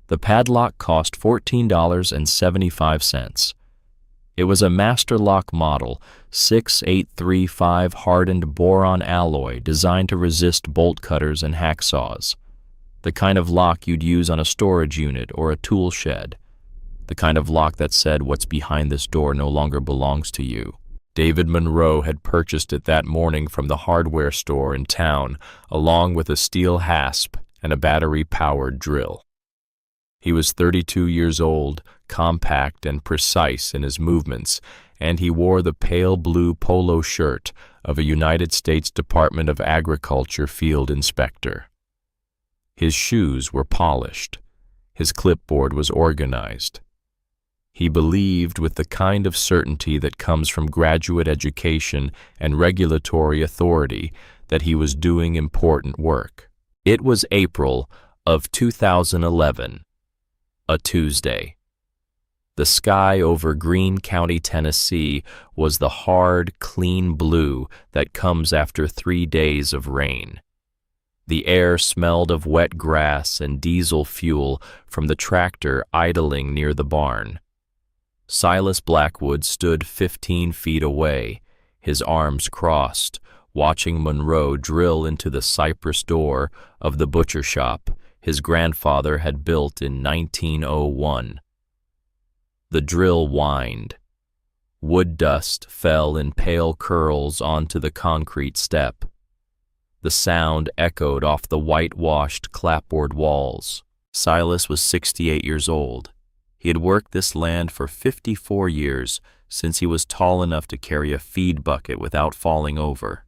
The padlock cost $14.75. It was a master lock model, 6835 hardened boron alloy designed to resist bolt cutters and hacksaws. The kind of lock you'd use on a storage unit or a tool shed. The kind of lock that said, "What's behind this door no longer belongs to you." David Monroe had purchased it that morning from the hardware store in town, along with a steel hasp and a battery-powered drill. He was 32 years old, compact and precise in his movements, and he wore the pale blue polo shirt of a United States Department of Agriculture field inspector. His shoes were polished. His clipboard was organized. He believed with the kind of certainty that comes from graduate education and regulatory authority that he was doing important work. It was April of 2011, a Tuesday. The sky over Greene County, Tennessee, was the hard, clean blue that comes after 3 days of rain. The air smelled of wet grass and diesel fuel from the tractor idling near the barn. Silas Blackwood stood 15 feet away, his arms crossed, watching Monroe drill into the cypress door of the butcher shop his grandfather had built in 1901. The drill whined. Wood dust fell in pale curls onto the concrete step. The sound echoed off the whitewashed clapboard walls. Silas was 68 years old. He had worked this land for 54 years, since he was tall enough to carry a feed bucket without falling over.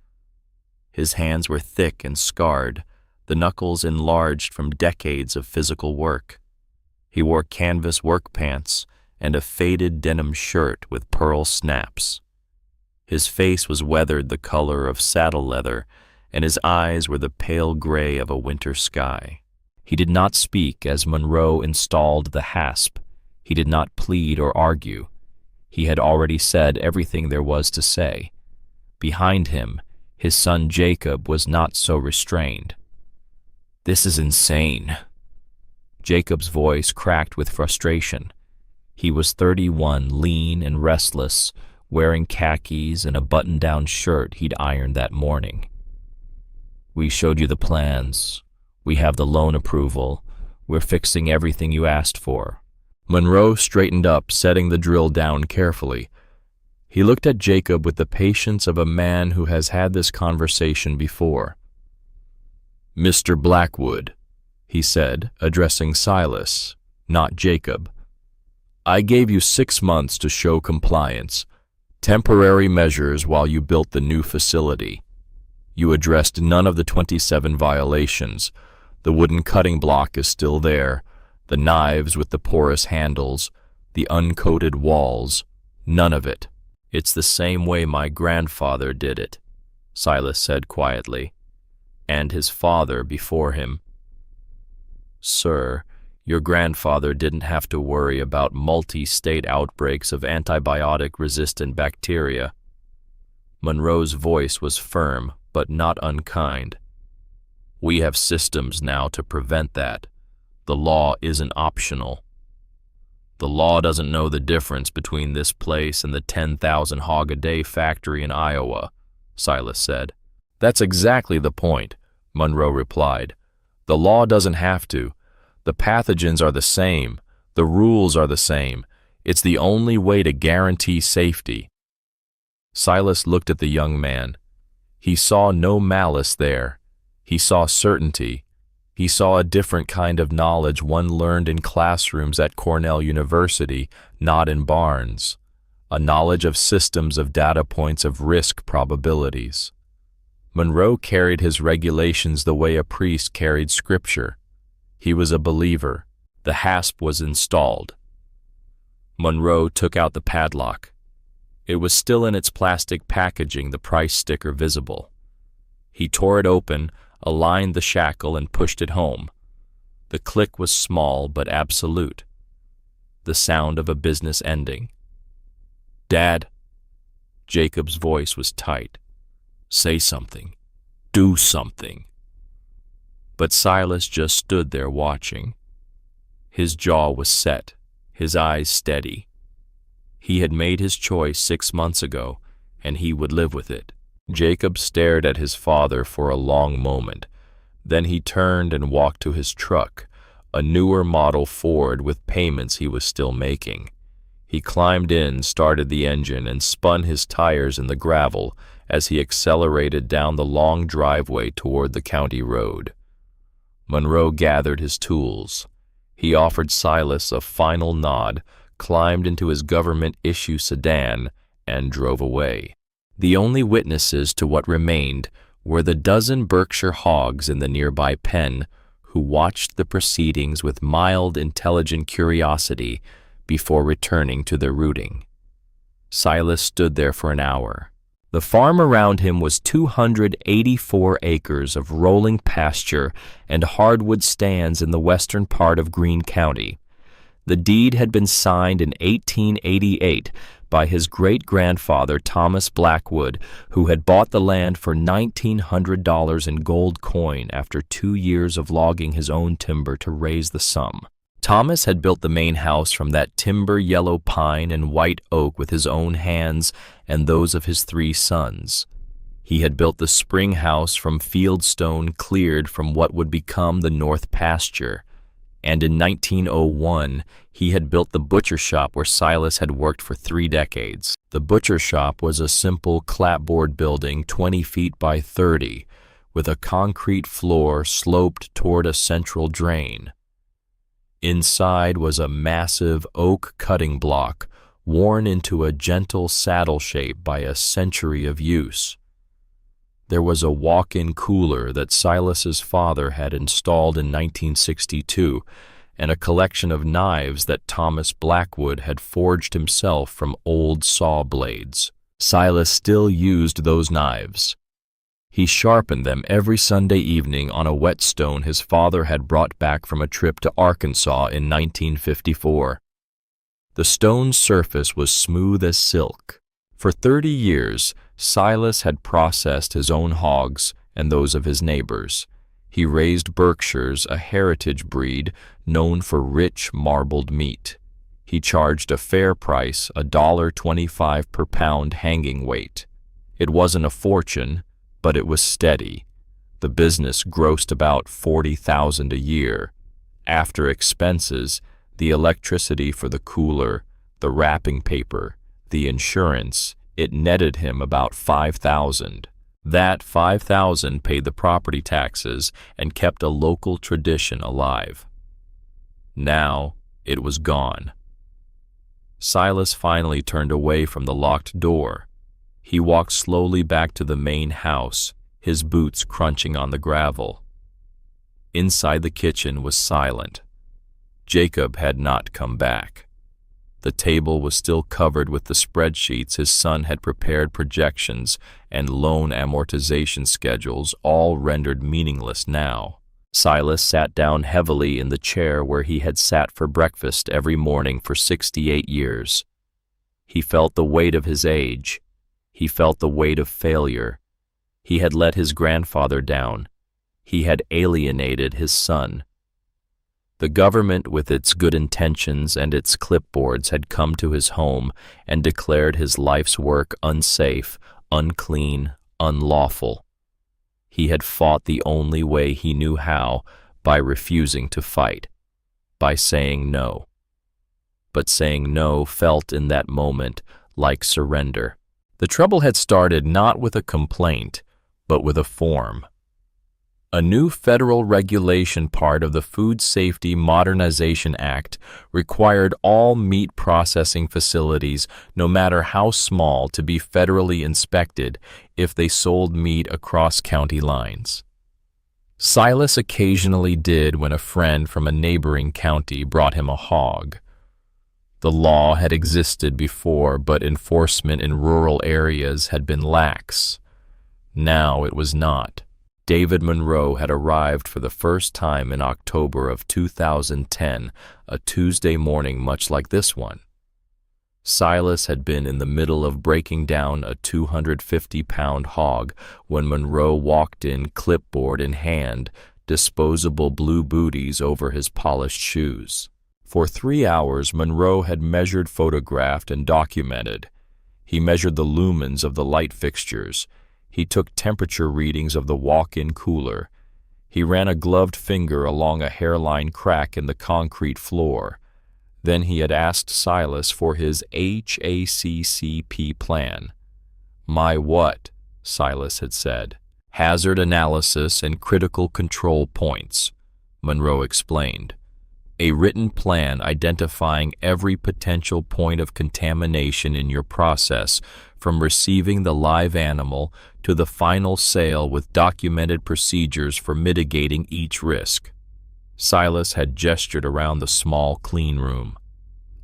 His hands were thick and scarred, the knuckles enlarged from decades of physical work. He wore canvas work pants and a faded denim shirt with pearl snaps. His face was weathered the color of saddle leather, and his eyes were the pale gray of a winter sky. He did not speak as Monroe installed the hasp. He did not plead or argue. He had already said everything there was to say. Behind him, his son Jacob was not so restrained. "This is insane." Jacob's voice cracked with frustration. He was 31, lean and restless, wearing khakis and a button-down shirt he'd ironed that morning. "We showed you the plans. We have the loan approval. We're fixing everything you asked for." Monroe straightened up, setting the drill down carefully. He looked at Jacob with the patience of a man who has had this conversation before. "Mr. Blackwood," he said, addressing Silas, not Jacob, "I gave you 6 months to show compliance, temporary measures while you built the new facility. You addressed none of the 27 violations. The wooden cutting block is still there, the knives with the porous handles, the uncoated walls, none of it. It's the same way my grandfather did it," Silas said quietly, "and his father before him. Sir, your grandfather didn't have to worry about multi-state outbreaks of antibiotic-resistant bacteria." Monroe's voice was firm, but not unkind. "We have systems now to prevent that. The law isn't optional." "The law doesn't know the difference between this place and the 10,000 hog-a-day factory in Iowa," Silas said. "That's exactly the point," Monroe replied. "The law doesn't have to. The pathogens are the same. The rules are the same. It's the only way to guarantee safety." Silas looked at the young man. He saw no malice there. He saw certainty. He saw a different kind of knowledge one learned in classrooms at Cornell University, not in barns. A knowledge of systems of data points of risk probabilities. Monroe carried his regulations the way a priest carried scripture. He was a believer. The hasp was installed. Monroe took out the padlock. It was still in its plastic packaging, the price sticker visible. He tore it open, aligned the shackle, and pushed it home. The click was small but absolute. The sound of a business ending. "Dad," Jacob's voice was tight. "Say something. Do something." But Silas just stood there watching. His jaw was set, his eyes steady. He had made his choice 6 months ago, and he would live with it. Jacob stared at his father for a long moment. Then he turned and walked to his truck, a newer model Ford with payments he was still making. He climbed in, started the engine, and spun his tires in the gravel as he accelerated down the long driveway toward the county road. Monroe gathered his tools. He offered Silas a final nod, climbed into his government-issue sedan, and drove away. The only witnesses to what remained were the dozen Berkshire hogs in the nearby pen, who watched the proceedings with mild, intelligent curiosity before returning to their rooting. Silas stood there for an hour. The farm around him was 284 acres of rolling pasture and hardwood stands in the western part of Greene County. The deed had been signed in 1888 by his great-grandfather Thomas Blackwood, who had bought the land for $1,900 in gold coin after 2 years of logging his own timber to raise the sum. Thomas had built the main house from that timber yellow pine and white oak with his own hands and those of his 3 sons. He had built the spring house from field stone cleared from what would become the North Pasture. And in 1901, he had built the butcher shop where Silas had worked for 3 decades. The butcher shop was a simple clapboard building 20 feet by 30, with a concrete floor sloped toward a central drain. Inside was a massive oak cutting block, worn into a gentle saddle shape by a century of use. There was a walk-in cooler that Silas's father had installed in 1962, and a collection of knives that Thomas Blackwood had forged himself from old saw blades. Silas still used those knives. He sharpened them every Sunday evening on a whetstone his father had brought back from a trip to Arkansas in 1954. The stone's surface was smooth as silk. For 30 years, Silas had processed his own hogs and those of his neighbors. He raised Berkshires, a heritage breed known for rich marbled meat. He charged a fair price, $1.25 per pound hanging weight. It wasn't a fortune, but it was steady. The business grossed about $40,000 a year. After expenses, the electricity for the cooler, the wrapping paper, the insurance, it netted him about $5,000. That $5,000 paid the property taxes and kept a local tradition alive. Now it was gone. Silas finally turned away from the locked door. He walked slowly back to the main house, his boots crunching on the gravel. Inside the kitchen was silent. Jacob had not come back. The table was still covered with the spreadsheets his son had prepared, projections and loan amortization schedules, all rendered meaningless now. Silas sat down heavily in the chair where he had sat for breakfast every morning for 68 years. He felt the weight of his age. He felt the weight of failure. He had let his grandfather down. He had alienated his son. The government, with its good intentions and its clipboards, had come to his home and declared his life's work unsafe, unclean, unlawful. He had fought the only way he knew how, by refusing to fight, by saying no. But saying no felt in that moment like surrender. The trouble had started not with a complaint, but with a form. A new federal regulation part of the Food Safety Modernization Act required all meat processing facilities, no matter how small, to be federally inspected if they sold meat across county lines. Silas occasionally did when a friend from a neighboring county brought him a hog. The law had existed before, but enforcement in rural areas had been lax. Now it was not. David Monroe had arrived for the first time in October of 2010, a Tuesday morning much like this one. Silas had been in the middle of breaking down a 250-pound hog when Monroe walked in, clipboard in hand, disposable blue booties over his polished shoes. For 3 hours, Monroe had measured, photographed, and documented. He measured the lumens of the light fixtures. He took temperature readings of the walk-in cooler. He ran a gloved finger along a hairline crack in the concrete floor. Then he had asked Silas for his HACCP plan. "My what?" Silas had said. "Hazard analysis and critical control points," Monroe explained. "A written plan identifying every potential point of contamination in your process, from receiving the live animal to the final sale, with documented procedures for mitigating each risk." Silas had gestured around the small clean room.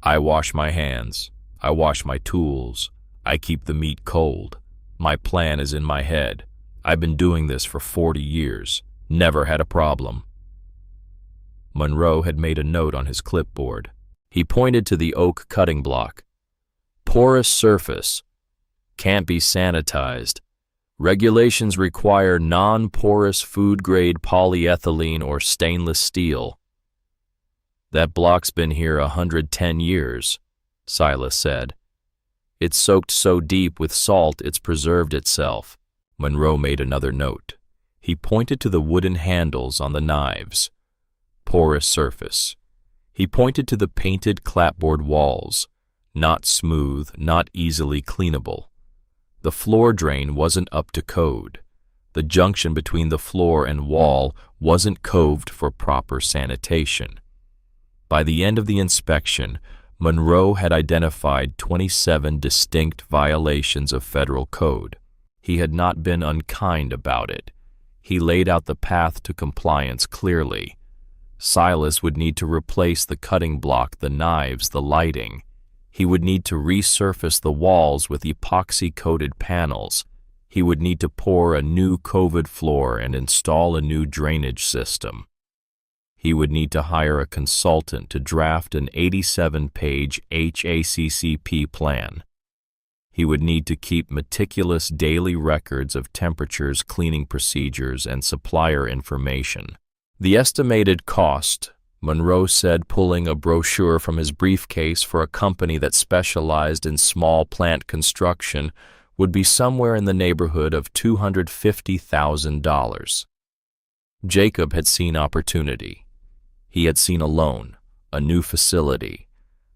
"I wash my hands. I wash my tools. I keep the meat cold. My plan is in my head. I've been doing this for 40 years. Never had a problem." Monroe had made a note on his clipboard. He pointed to the oak cutting block. "Porous surface. Can't be sanitized. Regulations require non-porous food-grade polyethylene or stainless steel." "That block's been here 110 years, Silas said. "It's soaked so deep with salt it's preserved itself." Monroe made another note. He pointed to the wooden handles on the knives. Porous surface. He pointed to the painted clapboard walls. Not smooth, not easily cleanable. The floor drain wasn't up to code. The junction between the floor and wall wasn't coved for proper sanitation. By the end of the inspection, Monroe had identified 27 distinct violations of federal code. He had not been unkind about it. He laid out the path to compliance clearly. Silas would need to replace the cutting block, the knives, the lighting. He would need to resurface the walls with epoxy-coated panels. He would need to pour a new COVID floor and install a new drainage system. He would need to hire a consultant to draft an 87-page HACCP plan. He would need to keep meticulous daily records of temperatures, cleaning procedures, and supplier information. The estimated cost, Monroe said, pulling a brochure from his briefcase for a company that specialized in small plant construction, would be somewhere in the neighborhood of $250,000. Jacob had seen opportunity. He had seen a loan, a new facility,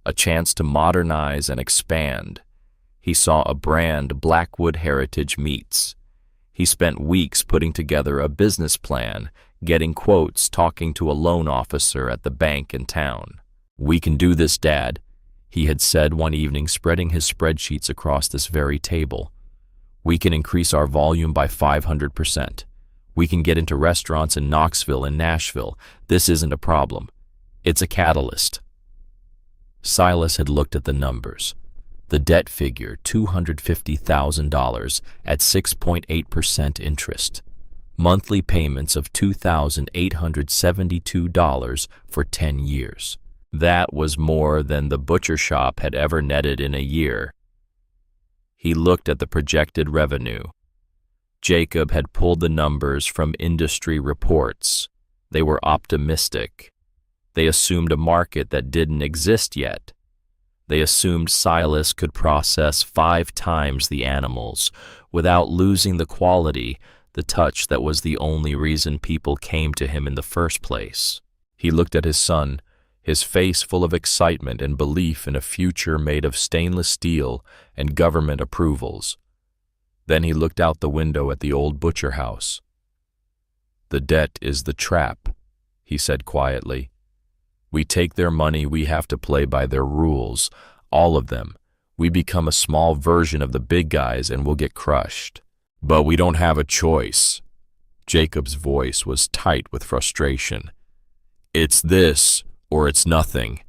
a chance to modernize and expand. He saw a brand, Blackwood Heritage Meats. He spent weeks putting together a business plan, getting quotes, talking to a loan officer at the bank in town. "We can do this, Dad," he had said one evening, spreading his spreadsheets across this very table. "We can increase our volume by 500%. We can get into restaurants in Knoxville and Nashville. This isn't a problem. It's a catalyst." Silas had looked at the numbers. The debt figure, $250,000 at 6.8% interest. Monthly payments of $2,872 for 10 years. That was more than the butcher shop had ever netted in a year. He looked at the projected revenue. Jacob had pulled the numbers from industry reports. They were optimistic. They assumed a market that didn't exist yet. They assumed Silas could process 5 times the animals without losing the quality, the touch that was the only reason people came to him in the first place. He looked at his son, his face full of excitement and belief in a future made of stainless steel and government approvals. Then he looked out the window at the old butcher house. "The debt is the trap," he said quietly. "We take their money, we have to play by their rules, all of them. We become a small version of the big guys and we'll get crushed. But we don't have a choice." Jacob's voice was tight with frustration. "It's this or it's nothing.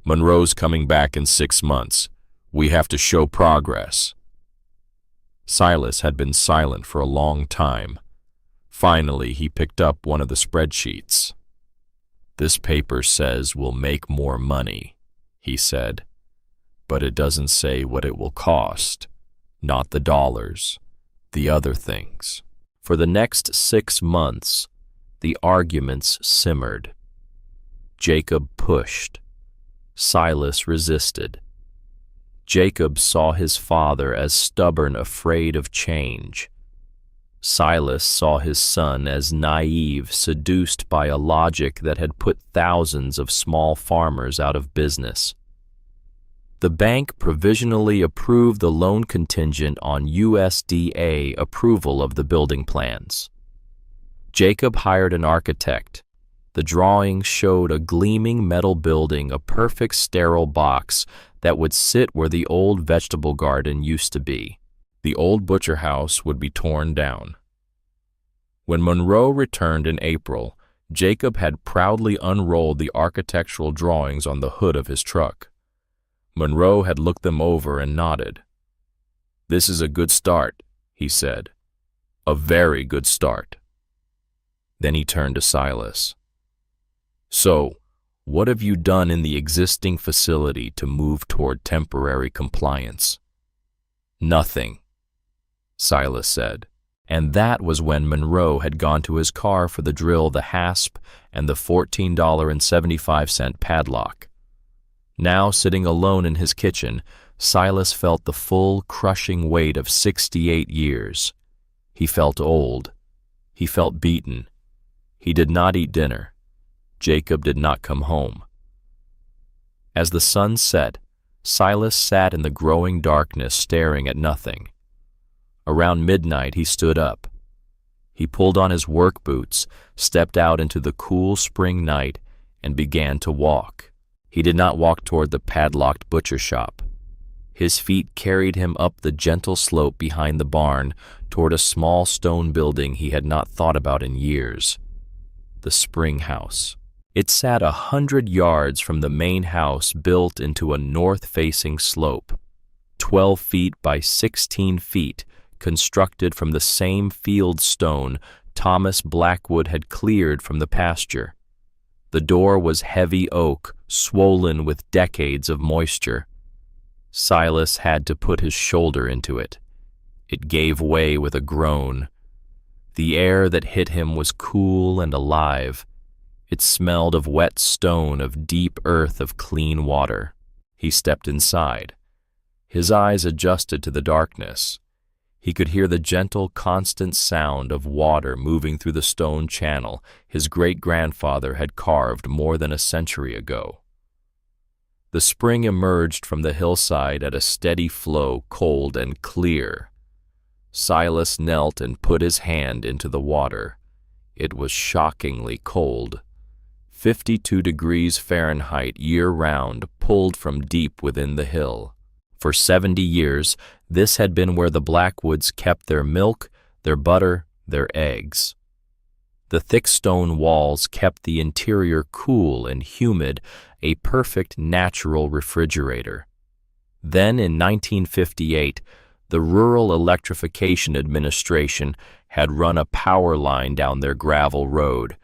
Monroe's coming back in 6 months. We have to show progress." Silas had been silent for a long time. Finally, he picked up one of the spreadsheets. "This paper says we'll make more money," he said. "But it doesn't say what it will cost. Not the dollars. The other things." For the next 6 months, the arguments simmered. Jacob pushed. Silas resisted. Jacob saw his father as stubborn, afraid of change. Silas saw his son as naive, seduced by a logic that had put thousands of small farmers out of business. The bank provisionally approved the loan contingent on USDA approval of the building plans. Jacob hired an architect. The drawings showed a gleaming metal building, a perfect sterile box that would sit where the old vegetable garden used to be. The old butcher house would be torn down. When Monroe returned in April, Jacob had proudly unrolled the architectural drawings on the hood of his truck. Monroe had looked them over and nodded. "This is a good start," he said. "A very good start." Then he turned to Silas. "So, what have you done in the existing facility to move toward temporary compliance?" "Nothing," Silas said. And that was when Monroe had gone to his car for the drill, the hasp, and the $14.75 padlock. Now, sitting alone in his kitchen, Silas felt the full, crushing weight of 68 years. He felt old. He felt beaten. He did not eat dinner. Jacob did not come home. As the sun set, Silas sat in the growing darkness, staring at nothing. Around midnight, he stood up. He pulled on his work boots, stepped out into the cool spring night, and began to walk. He did not walk toward the padlocked butcher shop. His feet carried him up the gentle slope behind the barn toward a small stone building he had not thought about in years. The spring house. It sat 100 yards from the main house, built into a north-facing slope, 12 feet by 16 feet, constructed from the same field stone Thomas Blackwood had cleared from the pasture. The door was heavy oak, swollen with decades of moisture. Silas had to put his shoulder into it. It gave way with a groan. The air that hit him was cool and alive. It smelled of wet stone, of deep earth, of clean water. He stepped inside. His eyes adjusted to the darkness. He could hear the gentle, constant sound of water moving through the stone channel his great-grandfather had carved more than a century ago. The spring emerged from the hillside at a steady flow, cold and clear. Silas knelt and put his hand into the water. It was shockingly cold. 52 degrees Fahrenheit year-round, pulled from deep within the hill. For 70 years, this had been where the Blackwoods kept their milk, their butter, their eggs. The thick stone walls kept the interior cool and humid, a perfect natural refrigerator. Then in 1958, the Rural Electrification Administration had run a power line down their gravel road.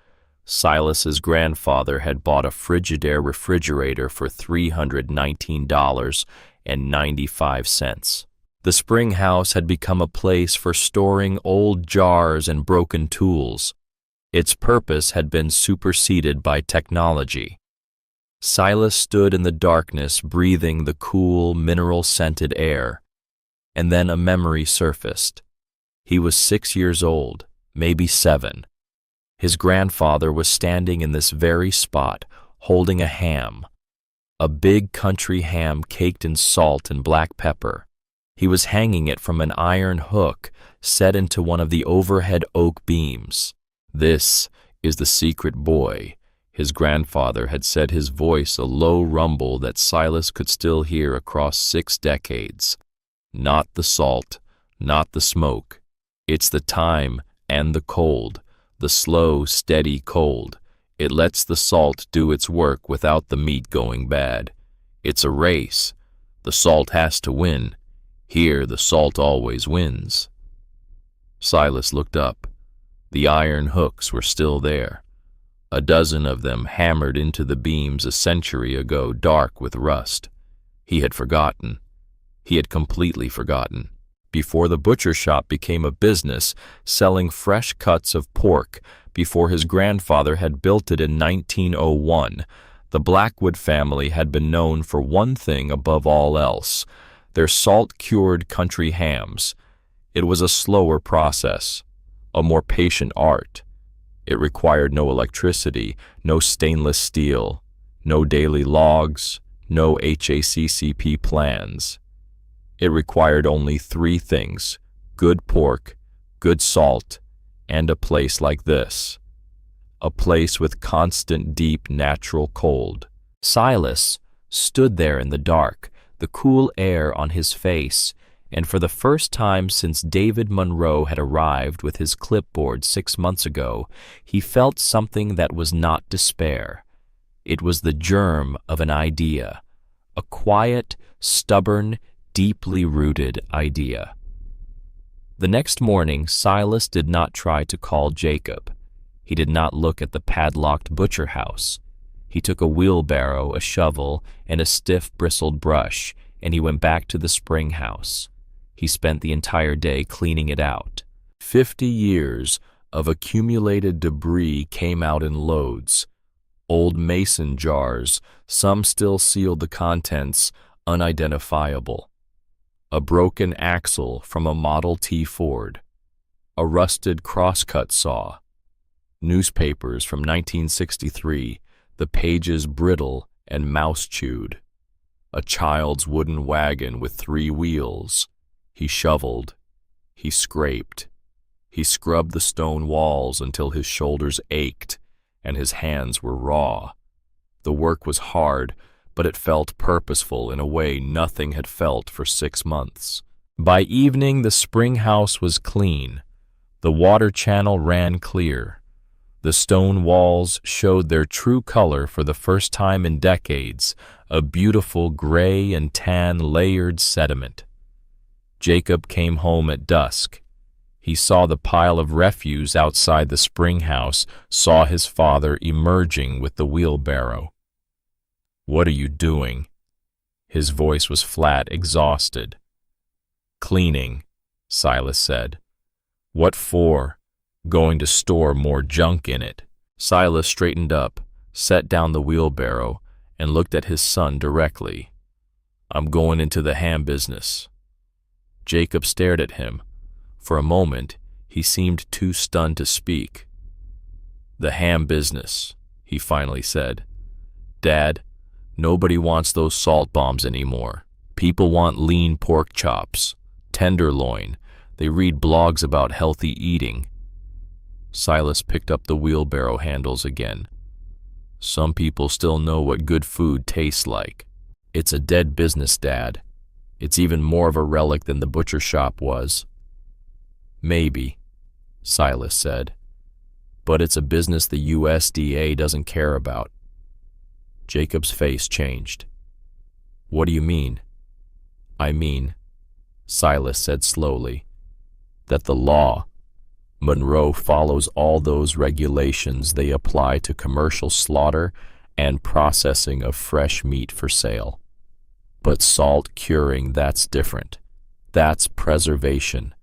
Silas's grandfather had bought a Frigidaire refrigerator for $319.95. The spring house had become a place for storing old jars and broken tools. Its purpose had been superseded by technology. Silas stood in the darkness, breathing the cool, mineral-scented air. And then a memory surfaced. He was 6 years old, maybe 7. His grandfather was standing in this very spot, holding a ham. A big country ham caked in salt and black pepper. He was hanging it from an iron hook set into one of the overhead oak beams. "This is the secret boy," his grandfather had said, his voice a low rumble that Silas could still hear across 6 decades. "Not the salt, not the smoke. It's the time and the cold, the slow, steady cold. It lets the salt do its work without the meat going bad. It's a race. The salt has to win. Here the salt always wins." Silas looked up. The iron hooks were still there. A dozen of them hammered into the beams a century ago, dark with rust. He had forgotten. He had completely forgotten. Before the butcher shop became a business, selling fresh cuts of pork, before his grandfather had built it in 1901, The Blackwood family had been known for one thing above all else: their salt-cured country hams. It was a slower process, a more patient art. It required no electricity, no stainless steel, no daily logs, no HACCP plans. It required only three things: good pork, good salt, and a place like this. A place with constant, deep, natural cold. Silas stood there in the dark, the cool air on his face, and for the first time since David Monroe had arrived with his clipboard 6 months ago, he felt something that was not despair. It was the germ of an idea, a quiet, stubborn, deeply rooted idea. The next morning, Silas did not try to call Jacob. He did not look at the padlocked butcher house. He took a wheelbarrow, a shovel, and a stiff bristled brush, and he went back to the spring house. He spent the entire day cleaning it out. 50 years of accumulated debris came out in loads. Old mason jars, some still sealed the contents, unidentifiable. A broken axle from a Model T Ford. A rusted crosscut saw. Newspapers from 1963, the pages brittle and mouse-chewed. A child's wooden wagon with 3 wheels. He shoveled. He scraped. He scrubbed the stone walls until his shoulders ached and his hands were raw. The work was hard, but it felt purposeful in a way nothing had felt for 6 months. By evening, the spring house was clean. The water channel ran clear. The stone walls showed their true color for the first time in decades, a beautiful gray and tan layered sediment. Jacob came home at dusk. He saw the pile of refuse outside the spring house, saw his father emerging with the wheelbarrow. "What are you doing?" His voice was flat, exhausted. "Cleaning," Silas said. "What for? Going to store more junk in it." Silas straightened up, set down the wheelbarrow, and looked at his son directly. "I'm going into the ham business." Jacob stared at him. For a moment, he seemed too stunned to speak. "The ham business," he finally said. "Dad, nobody wants those salt bombs anymore. People want lean pork chops, tenderloin. They read blogs about healthy eating." Silas picked up the wheelbarrow handles again. "Some people still know what good food tastes like." "It's a dead business, Dad. It's even more of a relic than the butcher shop was." "Maybe," Silas said. "But it's a business the USDA doesn't care about." Jacob's face changed. "What do you mean?" "I mean," Silas said slowly, "that the law, Monroe follows all those regulations they apply to commercial slaughter and processing of fresh meat for sale. But salt curing, that's different. That's preservation.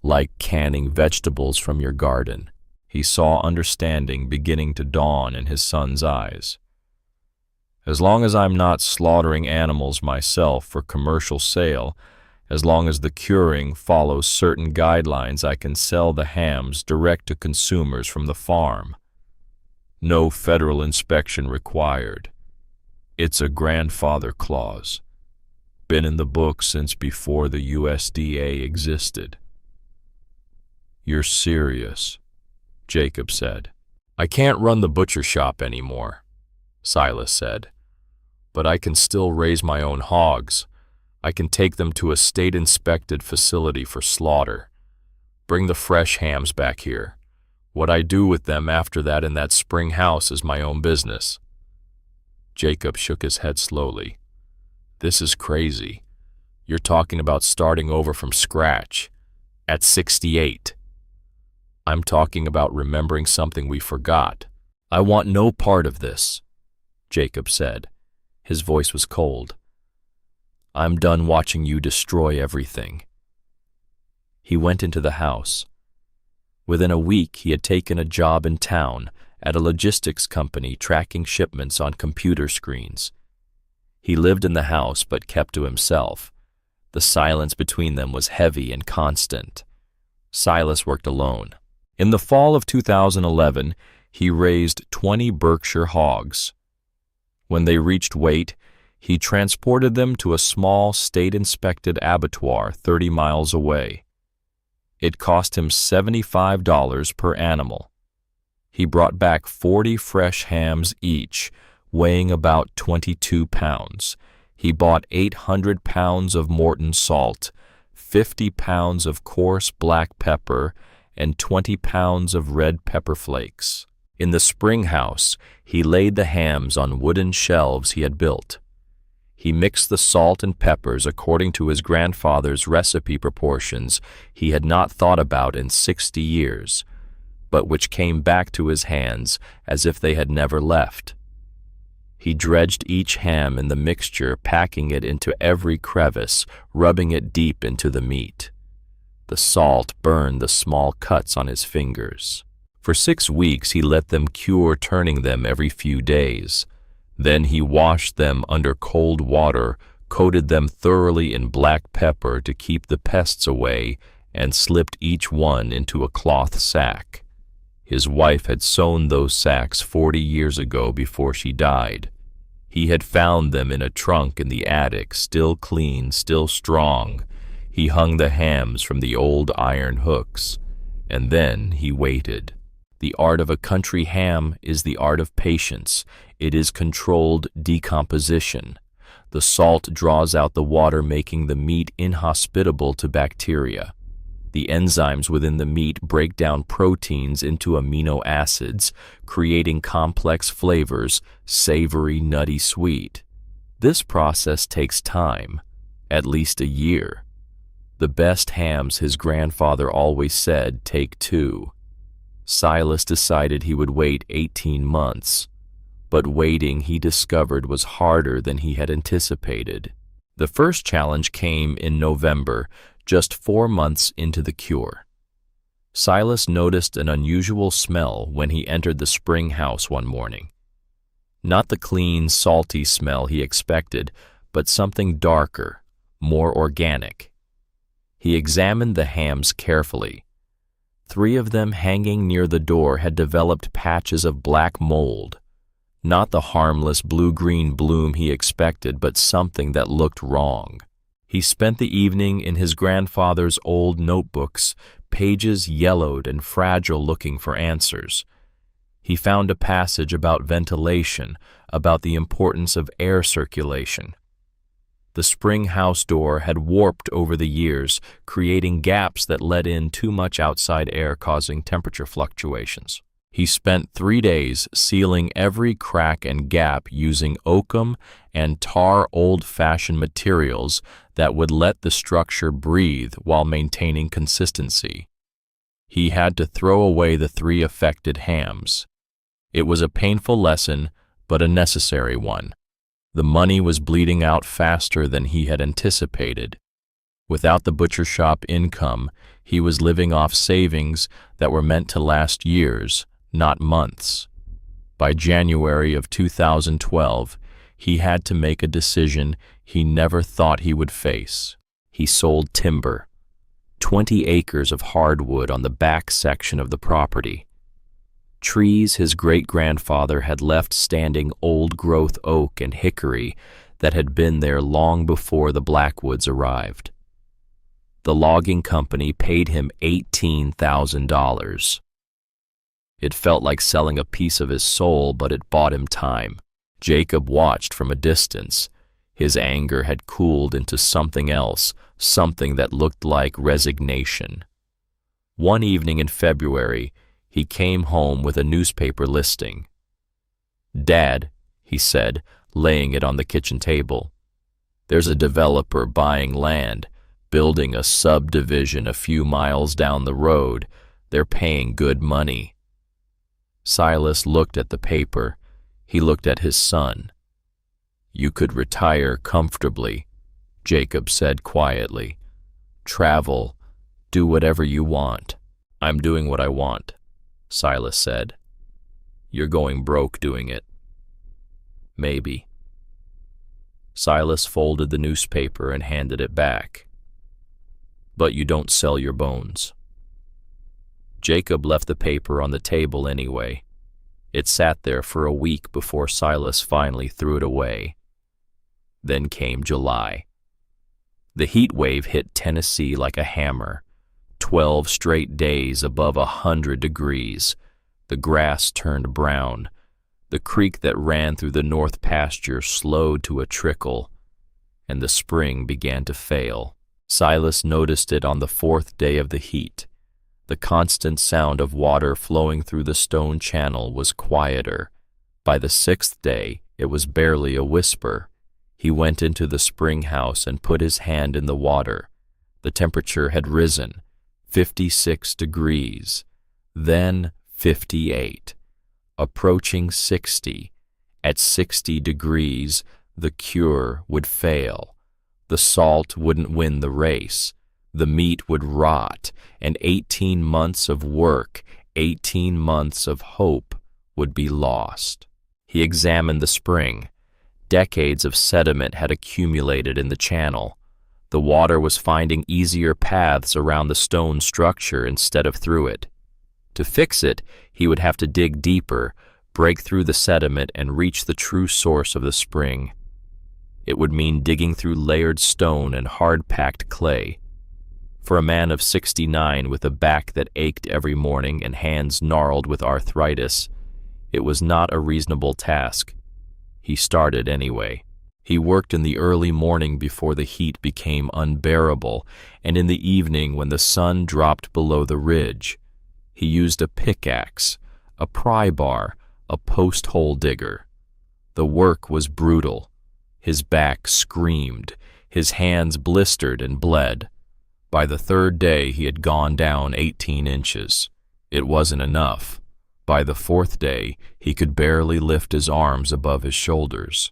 Like canning vegetables from your garden." He saw understanding beginning to dawn in his son's eyes. "As long as I'm not slaughtering animals myself for commercial sale, as long as the curing follows certain guidelines, I can sell the hams direct to consumers from the farm. No federal inspection required. It's a grandfather clause. Been in the book since before the USDA existed." "You're serious," Jacob said. "I can't run the butcher shop anymore," Silas said. "But I can still raise my own hogs. I can take them to a state-inspected facility for slaughter. Bring the fresh hams back here. What I do with them after that in that spring house is my own business." Jacob shook his head slowly. "This is crazy. You're talking about starting over from scratch. At 68. I'm talking about remembering something we forgot." "I want no part of this," Jacob said. His voice was cold. "I'm done watching you destroy everything." He went into the house. Within a week, he had taken a job in town at a logistics company tracking shipments on computer screens. He lived in the house but kept to himself. The silence between them was heavy and constant. Silas worked alone. In the fall of 2011, he raised 20 Berkshire hogs. When they reached weight, he transported them to a small state-inspected abattoir 30 miles away. It cost him $75 per animal. He brought back 40 fresh hams each, weighing about 22 pounds. He bought 800 pounds of Morton salt, 50 pounds of coarse black pepper, and 20 pounds of red pepper flakes. In the spring house, he laid the hams on wooden shelves he had built. He mixed the salt and peppers according to his grandfather's recipe proportions he had not thought about in 60 years, but which came back to his hands as if they had never left. He dredged each ham in the mixture, packing it into every crevice, rubbing it deep into the meat. The salt burned the small cuts on his fingers. For 6 weeks he let them cure, turning them every few days. Then he washed them under cold water, coated them thoroughly in black pepper to keep the pests away, and slipped each one into a cloth sack. His wife had sewn those sacks 40 years ago before she died. He had found them in a trunk in the attic, still clean, still strong. He hung the hams from the old iron hooks, and then he waited. The art of a country ham is the art of patience. It is controlled decomposition. The salt draws out the water, making the meat inhospitable to bacteria. The enzymes within the meat break down proteins into amino acids, creating complex flavors, savory, nutty, sweet. This process takes time, at least a year. The best hams, his grandfather always said, take 2. Silas decided he would wait 18 months, but waiting, he discovered, was harder than he had anticipated. The first challenge came in November, just 4 months into the cure. Silas noticed an unusual smell when he entered the spring house one morning. Not the clean, salty smell he expected, but something darker, more organic. He examined the hams carefully. 3 of them hanging near the door had developed patches of black mold. Not the harmless blue-green bloom he expected, but something that looked wrong. He spent the evening in his grandfather's old notebooks, pages yellowed and fragile, looking for answers. He found a passage about ventilation, about the importance of air circulation. The spring house door had warped over the years, creating gaps that let in too much outside air, causing temperature fluctuations. He spent 3 days sealing every crack and gap using oakum and tar, old-fashioned materials that would let the structure breathe while maintaining consistency. He had to throw away the 3 affected hams. It was a painful lesson, but a necessary one. The money was bleeding out faster than he had anticipated. Without the butcher shop income, he was living off savings that were meant to last years, not months. By January of 2012, he had to make a decision he never thought he would face. He sold timber, 20 acres of hardwood on the back section of the property. Trees his great-grandfather had left standing, old-growth oak and hickory that had been there long before the Blackwoods arrived. The logging company paid him $18,000. It felt like selling a piece of his soul, but it bought him time. Jacob watched from a distance. His anger had cooled into something else, something that looked like resignation. One evening in February, he came home with a newspaper listing. "Dad," he said, laying it on the kitchen table, "there's a developer buying land, building a subdivision a few miles down the road. They're paying good money." Silas looked at the paper. He looked at his son. "You could retire comfortably," Jacob said quietly. "Travel, do whatever you want." "I'm doing what I want," Silas said. You're going broke doing it. Maybe. Silas folded the newspaper and handed it back. But you don't sell your bones. Jacob left the paper on the table anyway. It sat there for a week before Silas finally threw it away. Then came July. The heat wave hit Tennessee like a hammer. 12 straight days above 100 degrees. The grass turned brown. The creek that ran through the north pasture slowed to a trickle, and the spring began to fail. Silas noticed it on the 4th day of the heat. The constant sound of water flowing through the stone channel was quieter. By the 6th day, it was barely a whisper. He went into the spring house and put his hand in the water. The temperature had risen, 56 degrees, then 58, approaching 60. At 60 degrees, the cure would fail. The salt wouldn't win the race. The meat would rot, and 18 months of work, 18 months of hope would be lost. He examined the spring. Decades of sediment had accumulated in the channel. The water was finding easier paths around the stone structure instead of through it. To fix it, he would have to dig deeper, break through the sediment, and reach the true source of the spring. It would mean digging through layered stone and hard-packed clay. For a man of 69 with a back that ached every morning and hands gnarled with arthritis, it was not a reasonable task. He started anyway. He worked in the early morning before the heat became unbearable, and in the evening when the sun dropped below the ridge. He used a pickaxe, a pry bar, a post hole digger. The work was brutal. His back screamed. His hands blistered and bled. By the 3rd day, he had gone down 18 inches. It wasn't enough. By the 4th day, he could barely lift his arms above his shoulders.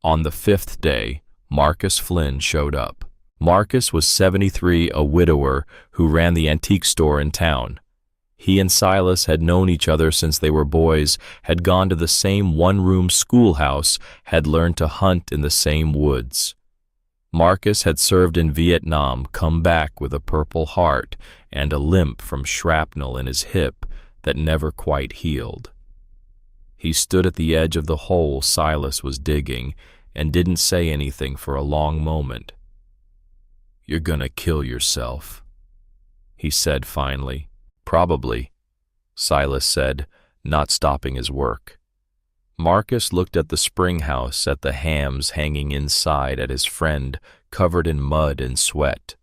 On the 5th day, Marcus Flynn showed up. Marcus was 73, a widower who ran the antique store in town. He and Silas had known each other since they were boys, had gone to the same one-room schoolhouse, had learned to hunt in the same woods. Marcus had served in Vietnam, come back with a Purple Heart and a limp from shrapnel in his hip that never quite healed. He stood at the edge of the hole Silas was digging and didn't say anything for a long moment. "You're gonna kill yourself," he said finally. "Probably," Silas said, not stopping his work. Marcus looked at the spring house, at the hams hanging inside, at his friend covered in mud and sweat.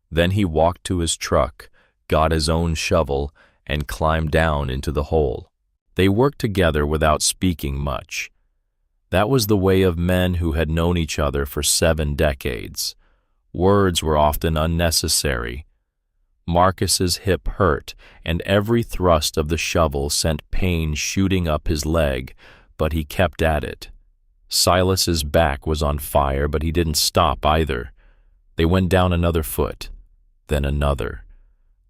Then he walked to his truck, got his own shovel, and climbed down into the hole. They worked together without speaking much. That was the way of men who had known each other for 7 decades. Words were often unnecessary. Marcus's hip hurt, and every thrust of the shovel sent pain shooting up his leg, but he kept at it. Silas's back was on fire, but he didn't stop either. They went down another foot, then another.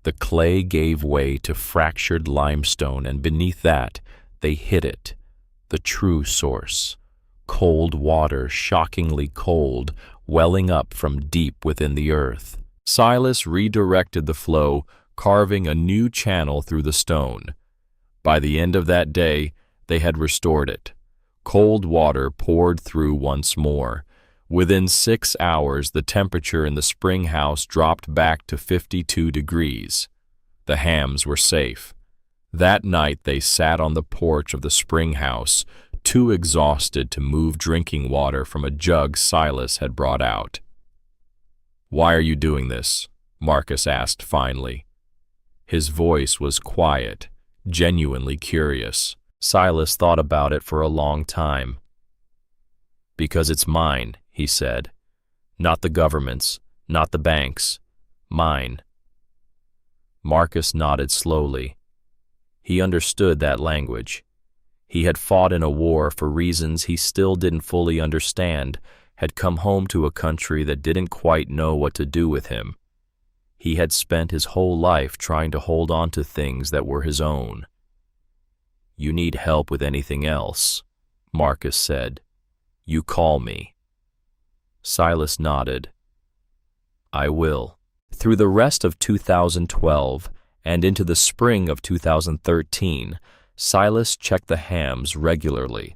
The clay gave way to fractured limestone, and beneath that, they hit it, the true source. Cold water, shockingly cold, welling up from deep within the earth. Silas redirected the flow, carving a new channel through the stone. By the end of that day, they had restored it. Cold water poured through once more. Within 6 hours, the temperature in the spring house dropped back to 52 degrees. The hams were safe. That night, they sat on the porch of the spring house, too exhausted to move drinking water from a jug Silas had brought out. "Why are you doing this?" Marcus asked finally. His voice was quiet, genuinely curious. Silas thought about it for a long time. "Because it's mine," he said. "Not the government's, not the bank's. Mine." Marcus nodded slowly. He understood that language. He had fought in a war for reasons he still didn't fully understand, had come home to a country that didn't quite know what to do with him. He had spent his whole life trying to hold on to things that were his own. "You need help with anything else," Marcus said. "You call me." Silas nodded. "I will." Through the rest of 2012 and into the spring of 2013, Silas checked the hams regularly.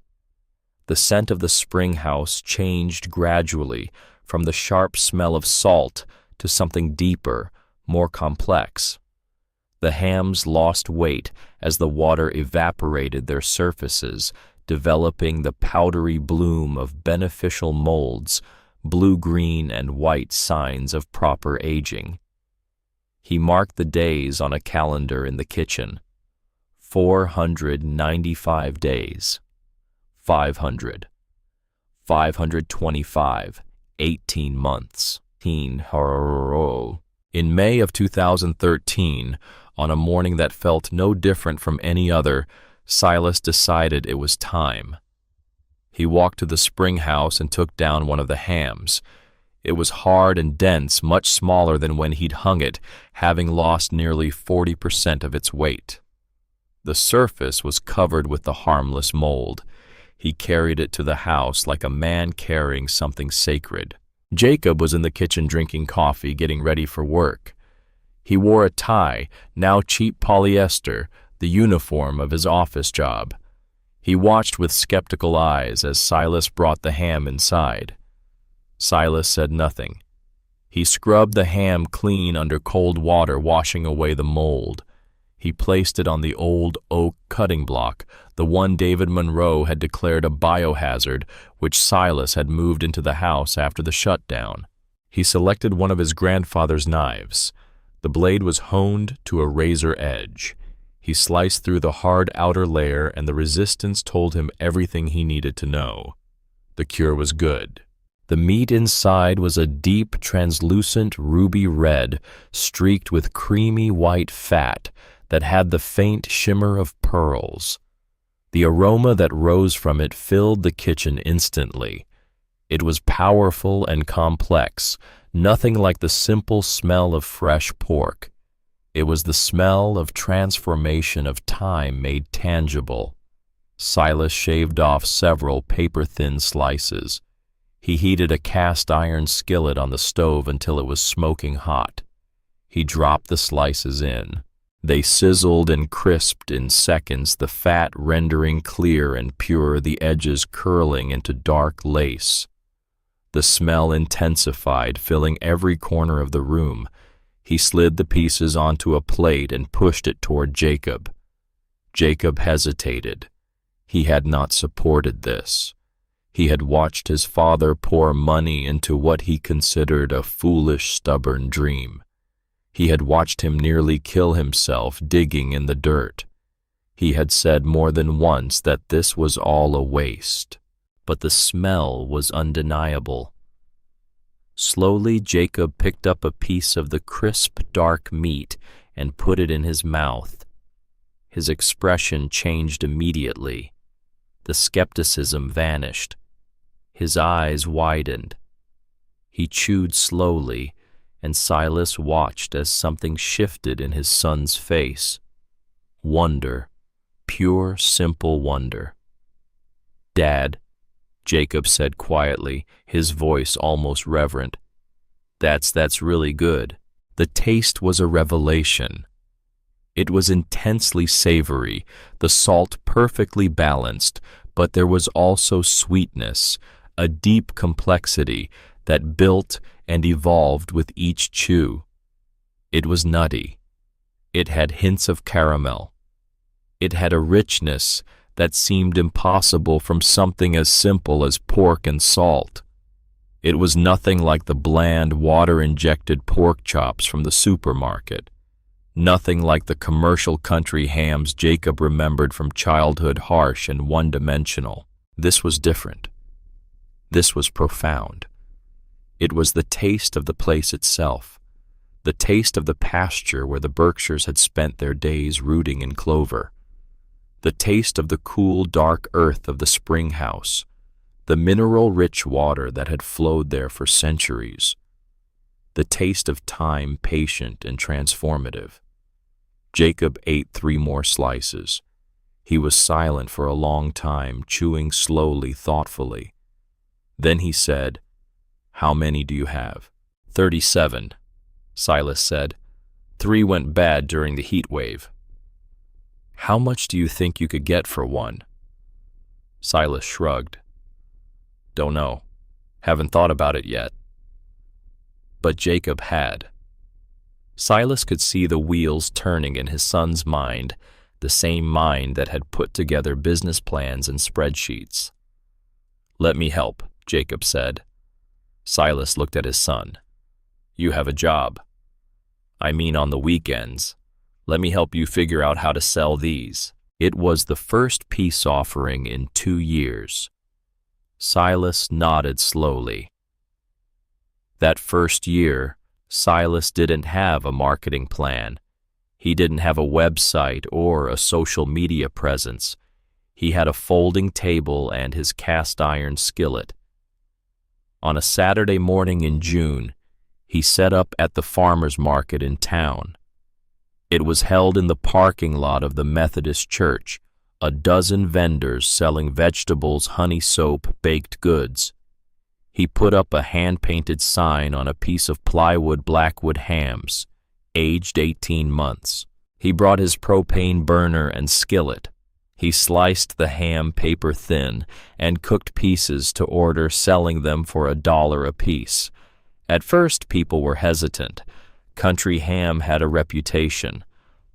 The scent of the spring house changed gradually from the sharp smell of salt to something deeper, more complex. The hams lost weight as the water evaporated their surfaces, developing the powdery bloom of beneficial molds, blue-green and white signs of proper aging. He marked the days on a calendar in the kitchen. 495 days. 500. 525. 18 months. In May of 2013, on a morning that felt no different from any other, Silas decided it was time. He walked to the spring house and took down one of the hams. It was hard and dense, much smaller than when he'd hung it, having lost nearly 40% of its weight. The surface was covered with the harmless mold. He carried it to the house like a man carrying something sacred. Jacob was in the kitchen drinking coffee, getting ready for work. He wore a tie, now cheap polyester, the uniform of his office job. He watched with skeptical eyes as Silas brought the ham inside. Silas said nothing. He scrubbed the ham clean under cold water, washing away the mold. He placed it on the old oak cutting block, the one David Monroe had declared a biohazard, which Silas had moved into the house after the shutdown. He selected one of his grandfather's knives. The blade was honed to a razor edge. He sliced through the hard outer layer, and the resistance told him everything he needed to know. The cure was good. The meat inside was a deep, translucent ruby red, streaked with creamy white fat that had the faint shimmer of pearls. The aroma that rose from it filled the kitchen instantly. It was powerful and complex, nothing like the simple smell of fresh pork. It was the smell of transformation of time made tangible. Silas shaved off several paper-thin slices. He heated a cast-iron skillet on the stove until it was smoking hot. He dropped the slices in. They sizzled and crisped in seconds, the fat rendering clear and pure, the edges curling into dark lace. The smell intensified, filling every corner of the room. He slid the pieces onto a plate and pushed it toward Jacob. Jacob hesitated. He had not supported this. He had watched his father pour money into what he considered a foolish, stubborn dream. He had watched him nearly kill himself digging in the dirt. He had said more than once that this was all a waste, but the smell was undeniable. Slowly, Jacob picked up a piece of the crisp, dark meat and put it in his mouth. His expression changed immediately. The skepticism vanished. His eyes widened. He chewed slowly, and Silas watched as something shifted in his son's face. Wonder, pure, simple wonder. "Dad," Jacob said quietly, his voice almost reverent, That's really good." The taste was a revelation. It was intensely savory, the salt perfectly balanced, but there was also sweetness, a deep complexity that built and evolved with each chew. It was nutty. It had hints of caramel. It had a richness that seemed impossible from something as simple as pork and salt. It was nothing like the bland, water-injected pork chops from the supermarket. Nothing like the commercial country hams Jacob remembered from childhood, harsh and one-dimensional. This was different. This was profound. It was the taste of the place itself, the taste of the pasture where the Berkshires had spent their days rooting in clover, the taste of the cool, dark earth of the spring house, the mineral-rich water that had flowed there for centuries, the taste of time patient and transformative. Jacob ate 3 more slices. He was silent for a long time, chewing slowly, thoughtfully. Then he said, "How many do you have?" 37, Silas said. 3 went bad during the heat wave. How much do you think you could get for one? Silas shrugged. Don't know. Haven't thought about it yet. But Jacob had. Silas could see the wheels turning in his son's mind, the same mind that had put together business plans and spreadsheets. Let me help, Jacob said. Silas looked at his son. You have a job. I mean on the weekends. Let me help you figure out how to sell these. It was the first peace offering in 2 years. Silas nodded slowly. That first year, Silas didn't have a marketing plan. He didn't have a website or a social media presence. He had a folding table and his cast-iron skillet. On a Saturday morning in June, he set up at the farmer's market in town. It was held in the parking lot of the Methodist church, a dozen vendors selling vegetables, honey soap, baked goods. He put up a hand-painted sign on a piece of plywood Blackwood hams, aged 18 months. He brought his propane burner and skillet. He sliced the ham paper thin and cooked pieces to order, selling them for $1 apiece. At first, people were hesitant. Country ham had a reputation.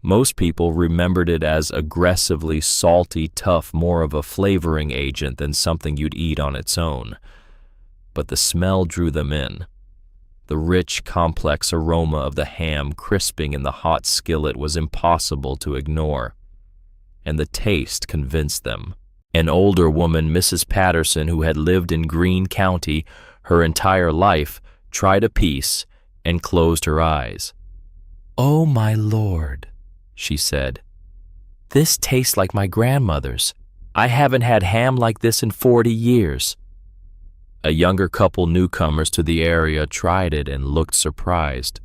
Most people remembered it as aggressively salty, tough, more of a flavoring agent than something you'd eat on its own. But the smell drew them in. The rich, complex aroma of the ham crisping in the hot skillet was impossible to ignore. And the taste convinced them. An older woman, Mrs. Patterson, who had lived in Greene County her entire life, tried a piece and closed her eyes. "Oh, my Lord," she said. "This tastes like my grandmother's. I haven't had ham like this in 40 years. A younger couple, newcomers to the area, tried it and looked surprised.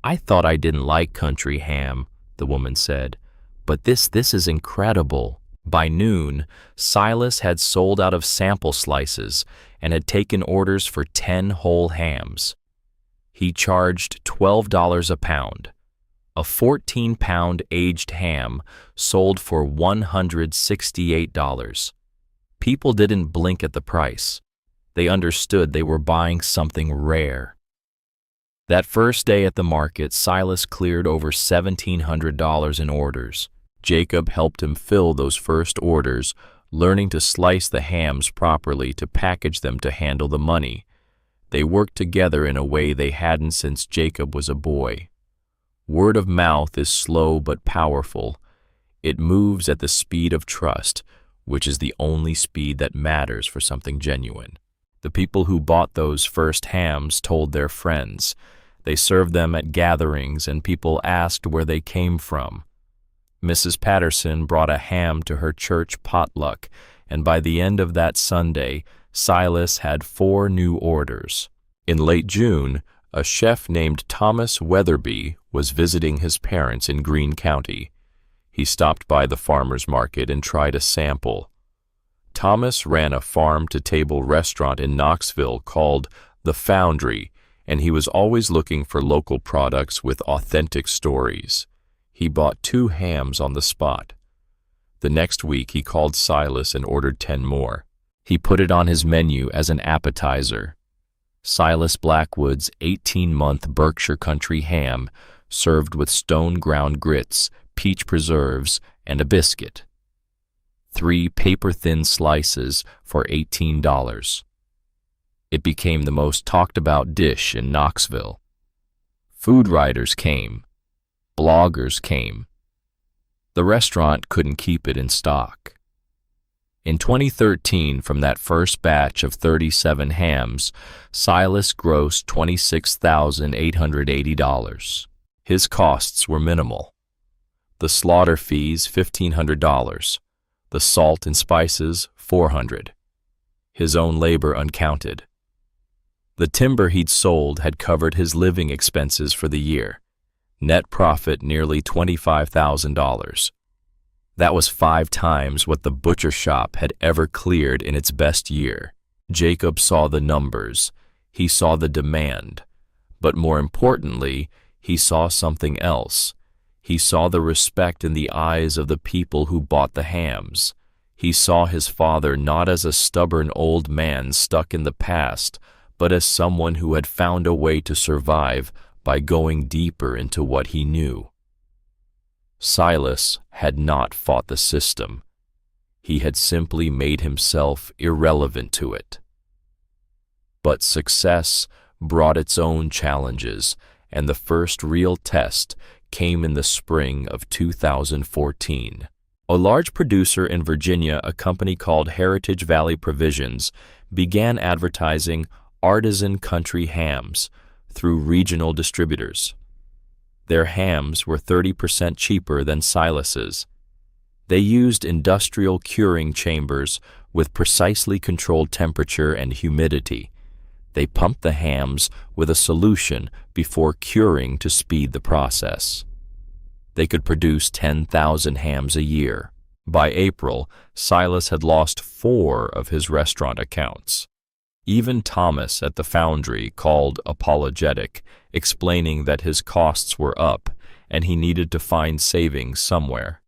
"I thought I didn't like country ham," the woman said, "but this is incredible." By noon, Silas had sold out of sample slices and had taken orders for 10 whole hams. He charged $12 a pound. A 14-pound aged ham sold for $168. People didn't blink at the price. They understood they were buying something rare. That first day at the market, Silas cleared over $1,700 in orders. Jacob helped him fill those first orders, learning to slice the hams properly, to package them, to handle the money. They worked together in a way they hadn't since Jacob was a boy. Word of mouth is slow but powerful. It moves at the speed of trust, which is the only speed that matters for something genuine. The people who bought those first hams told their friends. They served them at gatherings, and people asked where they came from. Mrs. Patterson brought a ham to her church potluck, and by the end of that Sunday, Silas had 4 new orders. In late June, a chef named Thomas Weatherby was visiting his parents in Greene County. He stopped by the farmer's market and tried a sample. Thomas ran a farm-to-table restaurant in Knoxville called The Foundry, and he was always looking for local products with authentic stories. He bought 2 hams on the spot. The next week, he called Silas and ordered 10 more. He put it on his menu as an appetizer. Silas Blackwood's 18-month Berkshire country ham, served with stone-ground grits, peach preserves, and a biscuit. 3 paper-thin slices for $18. It became the most talked-about dish in Knoxville. Food writers came. Bloggers came. The restaurant couldn't keep it in stock. In 2013, from that first batch of 37 hams, Silas grossed $26,880. His costs were minimal. The slaughter fees, $1,500. The salt and spices, $400. His own labor uncounted. The timber he'd sold had covered his living expenses for the year. Net profit nearly $25,000. That was 5 times what the butcher shop had ever cleared in its best year. Jacob saw the numbers. He saw the demand. But more importantly, he saw something else. He saw the respect in the eyes of the people who bought the hams. He saw his father not as a stubborn old man stuck in the past, but as someone who had found a way to survive by going deeper into what he knew. Silas had not fought the system. He had simply made himself irrelevant to it. But success brought its own challenges, and the first real test came in the spring of 2014. A large producer in Virginia, a company called Heritage Valley Provisions, began advertising artisan country hams through regional distributors. Their hams were 30% cheaper than Silas's. They used industrial curing chambers with precisely controlled temperature and humidity. They pumped the hams with a solution before curing to speed the process. They could produce 10,000 hams a year. By April, Silas had lost 4 of his restaurant accounts. Even Thomas at the foundry called apologetic, explaining that his costs were up and he needed to find savings somewhere.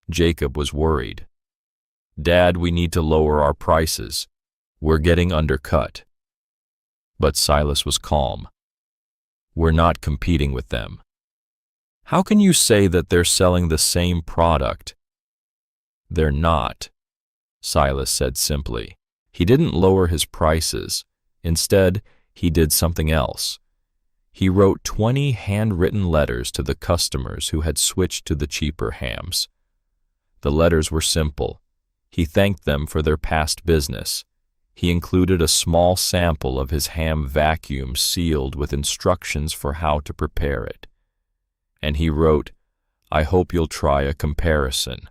Jacob was worried. "Dad, we need to lower our prices. We're getting undercut." But Silas was calm. "We're not competing with them." "How can you say that they're selling the same product?" "They're not," Silas said simply. He didn't lower his prices. Instead, he did something else. He wrote 20 handwritten letters to the customers who had switched to the cheaper hams. The letters were simple. He thanked them for their past business. He included a small sample of his ham vacuum sealed with instructions for how to prepare it. And he wrote, "I hope you'll try a comparison."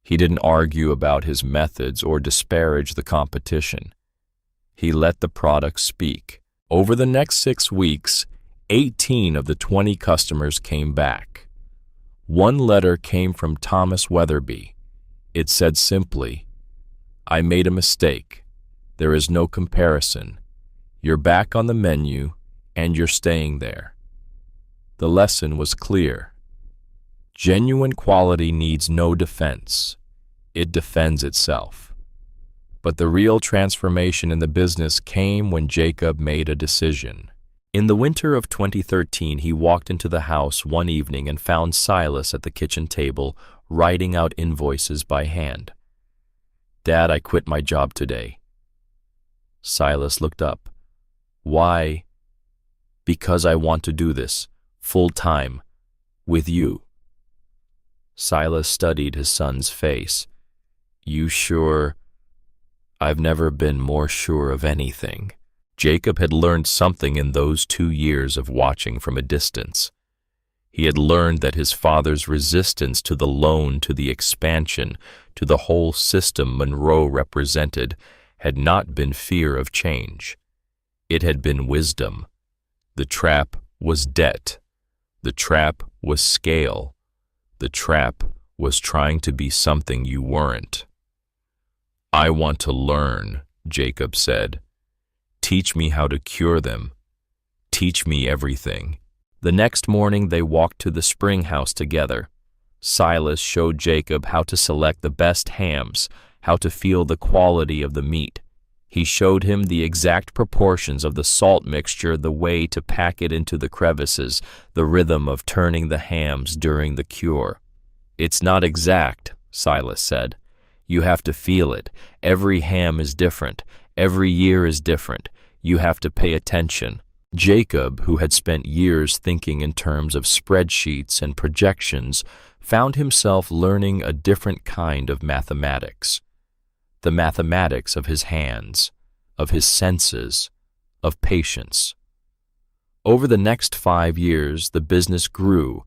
He didn't argue about his methods or disparage the competition. He let the product speak. Over the next 6 weeks, 18 of the 20 customers came back. One letter came from Thomas Weatherby. It said simply, "I made a mistake. There is no comparison. You're back on the menu, and you're staying there." The lesson was clear. Genuine quality needs no defense. It defends itself. But the real transformation in the business came when Jacob made a decision. In the winter of 2013, he walked into the house one evening and found Silas at the kitchen table, writing out invoices by hand. "Dad, I quit my job today." Silas looked up. "Why?" "Because I want to do this, full-time, with you." Silas studied his son's face. "You sure?" "I've never been more sure of anything." Jacob had learned something in those 2 years of watching from a distance. He had learned that his father's resistance to the loan, to the expansion, to the whole system Monroe represented, had not been fear of change. It had been wisdom. The trap was debt. The trap was scale. The trap was trying to be something you weren't. "I want to learn," Jacob said. "Teach me how to cure them. Teach me everything." The next morning they walked to the spring house together. Silas showed Jacob how to select the best hams, how to feel the quality of the meat. He showed him the exact proportions of the salt mixture, the way to pack it into the crevices, the rhythm of turning the hams during the cure. "It's not exact," Silas said. "You have to feel it. Every ham is different. Every year is different. You have to pay attention." Jacob, who had spent years thinking in terms of spreadsheets and projections, found himself learning a different kind of mathematics. The mathematics of his hands, of his senses, of patience. Over the next 5 years, the business grew,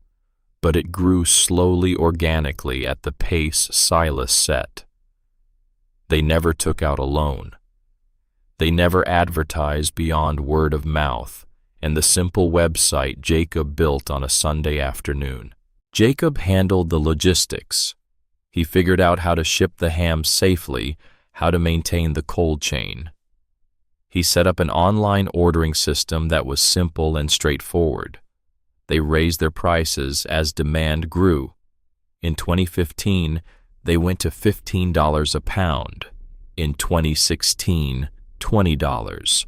but it grew slowly, organically, at the pace Silas set. They never took out a loan. They never advertised beyond word of mouth and the simple website Jacob built on a Sunday afternoon. Jacob handled the logistics. He figured out how to ship the hams safely, how to maintain the cold chain. He set up an online ordering system that was simple and straightforward. They raised their prices as demand grew. In 2015, they went to $15 a pound. In 2016, $20.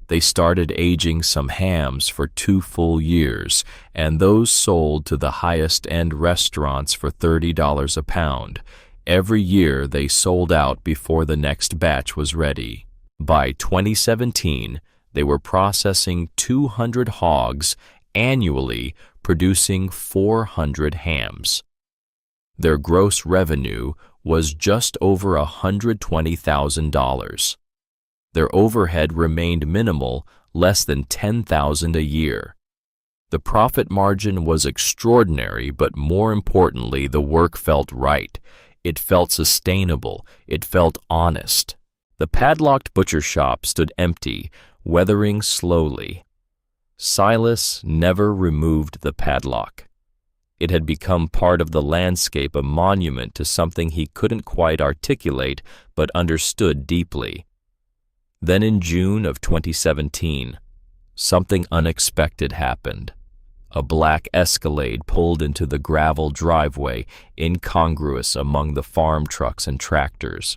They started aging some hams for 2 full years, and those sold to the highest-end restaurants for $30 a pound. Every year they sold out before the next batch was ready. By 2017, they were processing 200 hogs annually, producing 400 hams. Their gross revenue was just over $120,000. Their overhead remained minimal, less than $10,000 a year. The profit margin was extraordinary, but more importantly, the work felt right. It felt sustainable. It felt honest. The padlocked butcher shop stood empty, weathering slowly. Silas never removed the padlock. It had become part of the landscape, a monument to something he couldn't quite articulate but understood deeply. Then in June of 2017, something unexpected happened. A black Escalade pulled into the gravel driveway, incongruous among the farm trucks and tractors.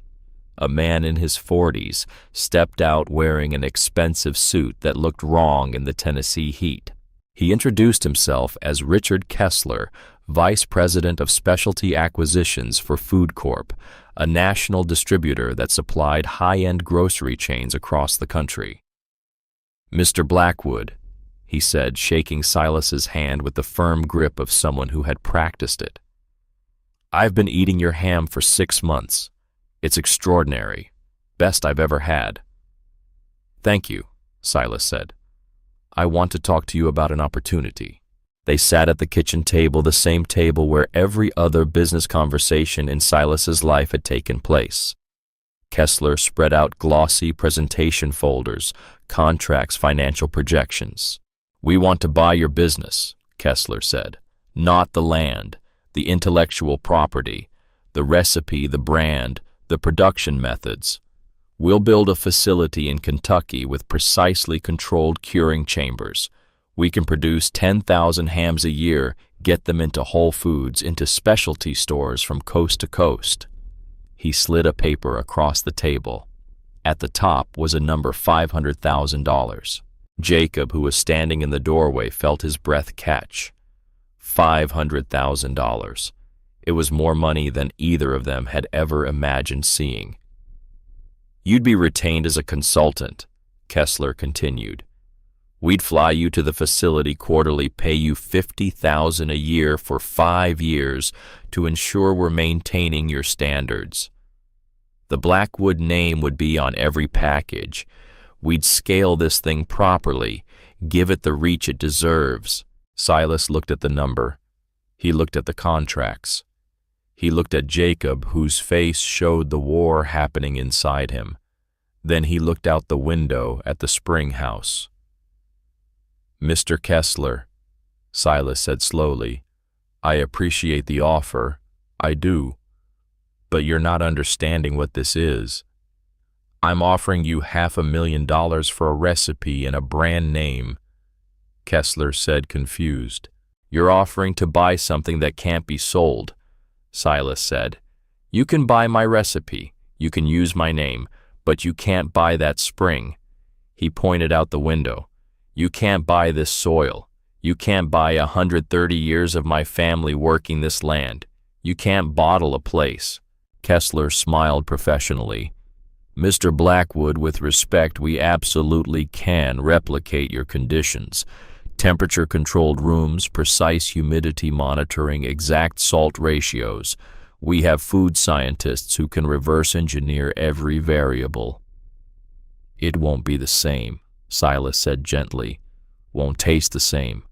A man in his 40s stepped out wearing an expensive suit that looked wrong in the Tennessee heat. He introduced himself as Richard Kessler, Vice President of Specialty Acquisitions for Food Corp., a national distributor that supplied high-end grocery chains across the country. "Mr. Blackwood," he said, shaking Silas's hand with the firm grip of someone who had practiced it. "I've been eating your ham for 6 months. It's extraordinary. Best I've ever had." "Thank you," Silas said. "I want to talk to you about an opportunity." They sat at the kitchen table, the same table where every other business conversation in Silas's life had taken place. Kessler spread out glossy presentation folders, contracts, financial projections. "We want to buy your business," Kessler said. "Not the land, the intellectual property, the recipe, the brand, the production methods. We'll build a facility in Kentucky with precisely controlled curing chambers. We can produce 10,000 hams a year, get them into Whole Foods, into specialty stores from coast to coast." He slid a paper across the table. At the top was a number $500,000. Jacob, who was standing in the doorway, felt his breath catch. $500,000. It was more money than either of them had ever imagined seeing. "You'd be retained as a consultant," Kessler continued. "We'd fly you to the facility quarterly, pay you $50,000 a year for 5 years to ensure we're maintaining your standards. The Blackwood name would be on every package. We'd scale this thing properly, give it the reach it deserves." Silas looked at the number. He looked at the contracts. He looked at Jacob, whose face showed the war happening inside him. Then he looked out the window at the spring house. "Mr. Kessler," Silas said slowly, "I appreciate the offer, I do, but you're not understanding what this is. I'm offering you $500,000 for a recipe and a brand name." Kessler said, confused. "You're offering to buy something that can't be sold," Silas said. "You can buy my recipe, you can use my name, but you can't buy that spring." He pointed out the window. "You can't buy this soil. You can't buy 130 years of my family working this land. You can't bottle a place." Kessler smiled professionally. "Mr. Blackwood, with respect, we absolutely can replicate your conditions. Temperature-controlled rooms, precise humidity monitoring, exact salt ratios. We have food scientists who can reverse engineer every variable." "It won't be the same," Silas said gently. "Won't taste the same."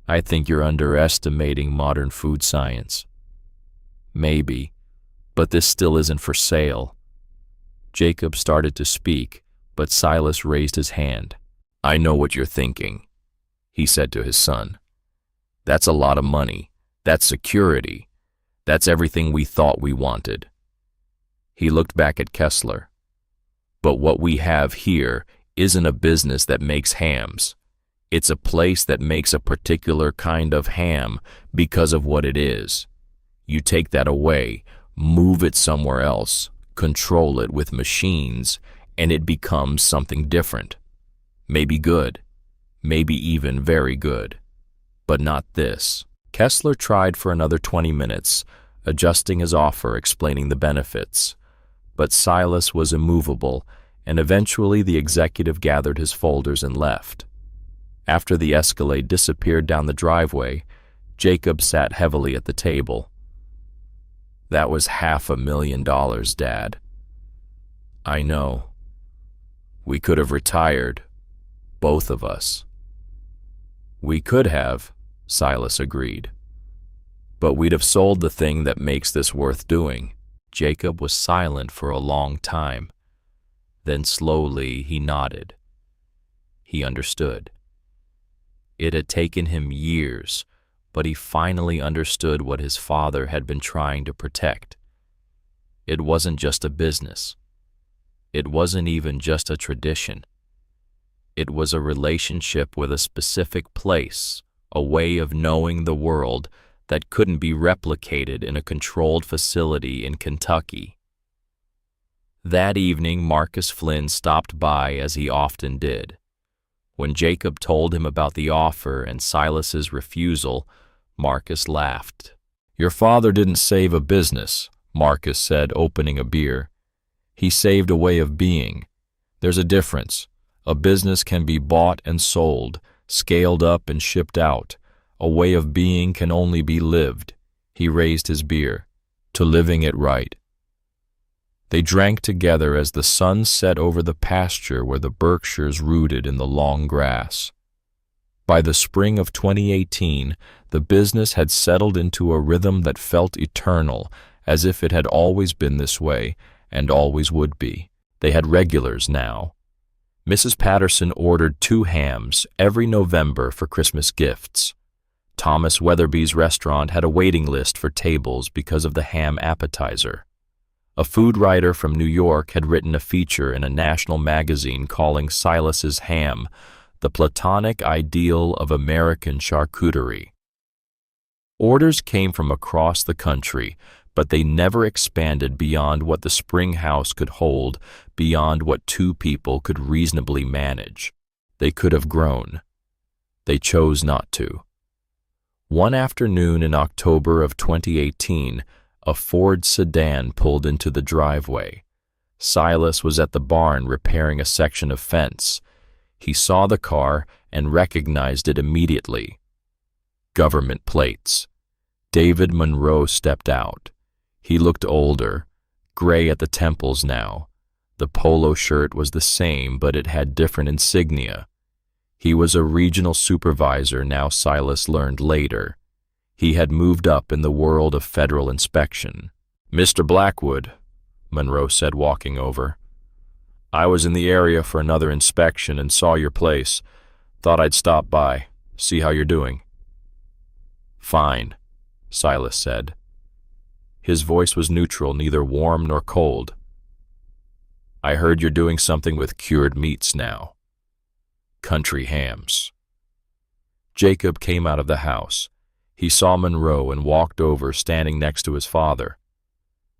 "I think you're underestimating modern food science." "Maybe, but this still isn't for sale." Jacob started to speak, but Silas raised his hand. "I know what you're thinking," he said to his son. "That's a lot of money. That's security. That's everything we thought we wanted." He looked back at Kessler. "But what we have here isn't a business that makes hams. It's a place that makes a particular kind of ham because of what it is. You take that away, move it somewhere else, control it with machines, and it becomes something different. Maybe good, maybe even very good, but not this." Kessler tried for another 20 minutes, adjusting his offer, explaining the benefits. But Silas was immovable, and eventually the executive gathered his folders and left. After the Escalade disappeared down the driveway, Jacob sat heavily at the table. "That was $500,000, Dad." "I know. We could have retired, both of us." "We could have," Silas agreed. "But we'd have sold the thing that makes this worth doing." Jacob was silent for a long time. Then slowly he nodded. He understood. It had taken him years, but he finally understood what his father had been trying to protect. It wasn't just a business. It wasn't even just a tradition. It was a relationship with a specific place, a way of knowing the world that couldn't be replicated in a controlled facility in Kentucky. That evening, Marcus Flynn stopped by as he often did. When Jacob told him about the offer and Silas's refusal, Marcus laughed. "Your father didn't save a business," Marcus said, opening a beer. "He saved a way of being. There's a difference. A business can be bought and sold, scaled up and shipped out. A way of being can only be lived." He raised his beer. "To living it right." They drank together as the sun set over the pasture where the Berkshires rooted in the long grass. By the spring of 2018, the business had settled into a rhythm that felt eternal, as if it had always been this way and always would be. They had regulars now. Mrs. Patterson ordered 2 hams every November for Christmas gifts. Thomas Weatherby's restaurant had a waiting list for tables because of the ham appetizer. A food writer from New York had written a feature in a national magazine calling Silas's ham the platonic ideal of American charcuterie. Orders came from across the country, but they never expanded beyond what the spring house could hold, beyond what 2 people could reasonably manage. They could have grown. They chose not to. One afternoon in October of 2018, a Ford sedan pulled into the driveway. Silas was at the barn repairing a section of fence. He saw the car and recognized it immediately. Government plates. David Monroe stepped out. He looked older, gray at the temples now. The polo shirt was the same, but it had different insignia. He was a regional supervisor now, Silas learned later. He had moved up in the world of federal inspection. "Mr. Blackwood," Monroe said, walking over. "I was in the area for another inspection and saw your place. Thought I'd stop by, see how you're doing." "Fine," Silas said. His voice was neutral, neither warm nor cold. "I heard you're doing something with cured meats now. Country hams." Jacob came out of the house. He saw Monroe and walked over, standing next to his father.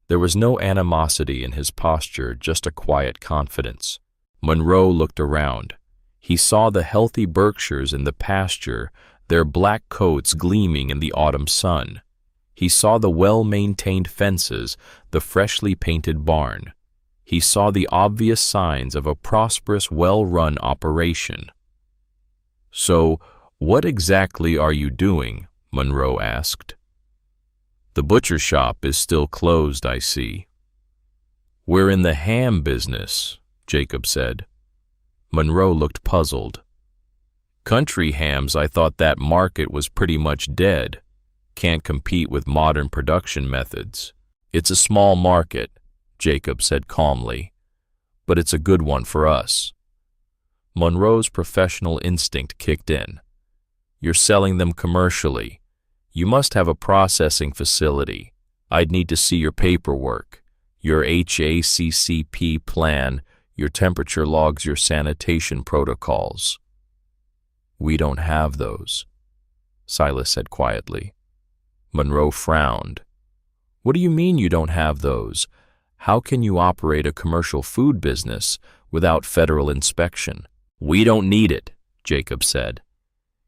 There was no animosity in his posture, just a quiet confidence. Monroe looked around. He saw the healthy Berkshires in the pasture, their black coats gleaming in the autumn sun. He saw the well-maintained fences, the freshly painted barn. He saw the obvious signs of a prosperous, well-run operation. "So, what exactly are you doing?" Monroe asked. "The butcher shop is still closed, I see." "We're in the ham business," Jacob said. Monroe looked puzzled. "Country hams, I thought that market was pretty much dead. Can't compete with modern production methods." "It's a small market," Jacob said calmly, "but it's a good one for us." Monroe's professional instinct kicked in. "You're selling them commercially. You must have a processing facility, I'd need to see your paperwork, your HACCP plan, your temperature logs, your sanitation protocols." "We don't have those," Silas said quietly. Monroe frowned. "What do you mean you don't have those? How can you operate a commercial food business without federal inspection?" "We don't need it," Jacob said.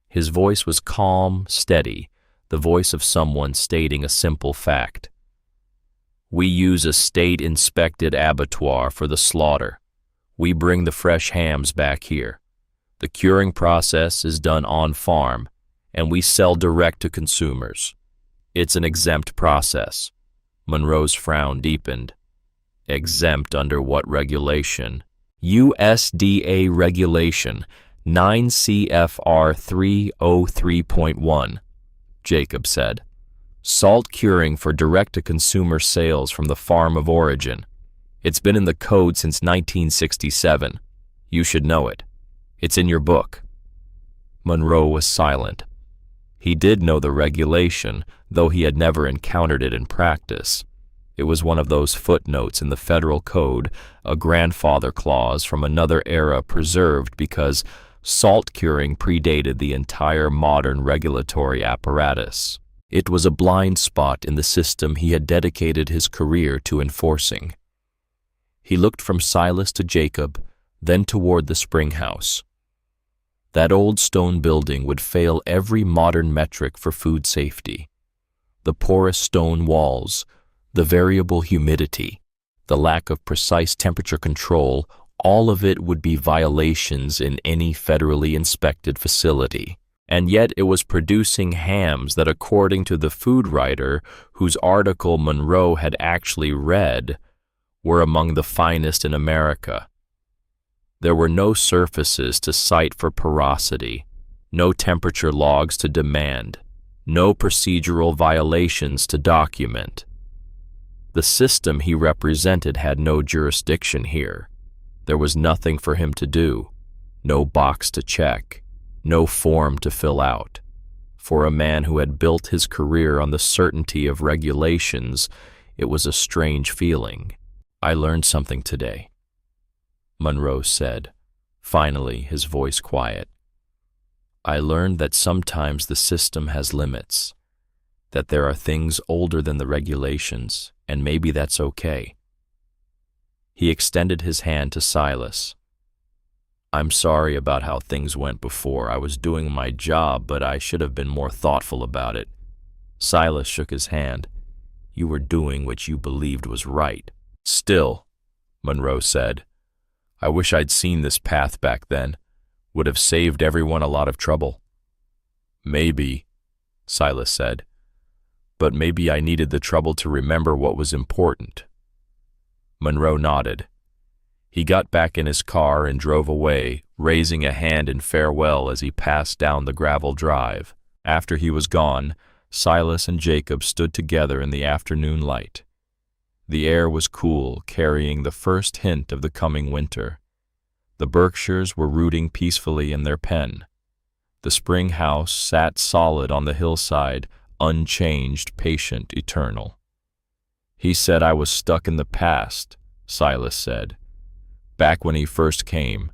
His voice was calm, steady, the voice of someone stating a simple fact. "We use a state-inspected abattoir for the slaughter. We bring the fresh hams back here. The curing process is done on-farm, and we sell direct to consumers. It's an exempt process." Monroe's frown deepened. "Exempt under what regulation?" "USDA regulation 9 CFR 303.1, Jacob said. "Salt curing for direct-to-consumer sales from the farm of origin. It's been in the code since 1967. You should know it. It's in your book." Monroe was silent. He did know the regulation, though he had never encountered it in practice. It was one of those footnotes in the federal code, a grandfather clause from another era preserved because salt curing predated the entire modern regulatory apparatus. It was a blind spot in the system he had dedicated his career to enforcing. He looked from Silas to Jacob, then toward the spring house. That old stone building would fail every modern metric for food safety. The porous stone walls, the variable humidity, the lack of precise temperature control, all of it would be violations in any federally inspected facility. And yet it was producing hams that, according to the food writer whose article Monroe had actually read, were among the finest in America. There were no surfaces to cite for porosity, no temperature logs to demand, no procedural violations to document. The system he represented had no jurisdiction here. There was nothing for him to do, no box to check, no form to fill out. For a man who had built his career on the certainty of regulations, it was a strange feeling. "I learned something today," Monroe said, finally his voice quiet. "I learned that sometimes the system has limits, that there are things older than the regulations, and maybe that's okay." He extended his hand to Silas. "I'm sorry about how things went before. I was doing my job, but I should have been more thoughtful about it." Silas shook his hand. "You were doing what you believed was right." "Still," Monroe said, "I wish I'd seen this path back then. Would have saved everyone a lot of trouble." "Maybe," Silas said, "but maybe I needed the trouble to remember what was important." Monroe nodded. He got back in his car and drove away, raising a hand in farewell as he passed down the gravel drive. After he was gone, Silas and Jacob stood together in the afternoon light. The air was cool, carrying the first hint of the coming winter. The Berkshires were rooting peacefully in their pen. The spring house sat solid on the hillside, unchanged, patient, eternal. "He said I was stuck in the past," Silas said. "Back when he first came.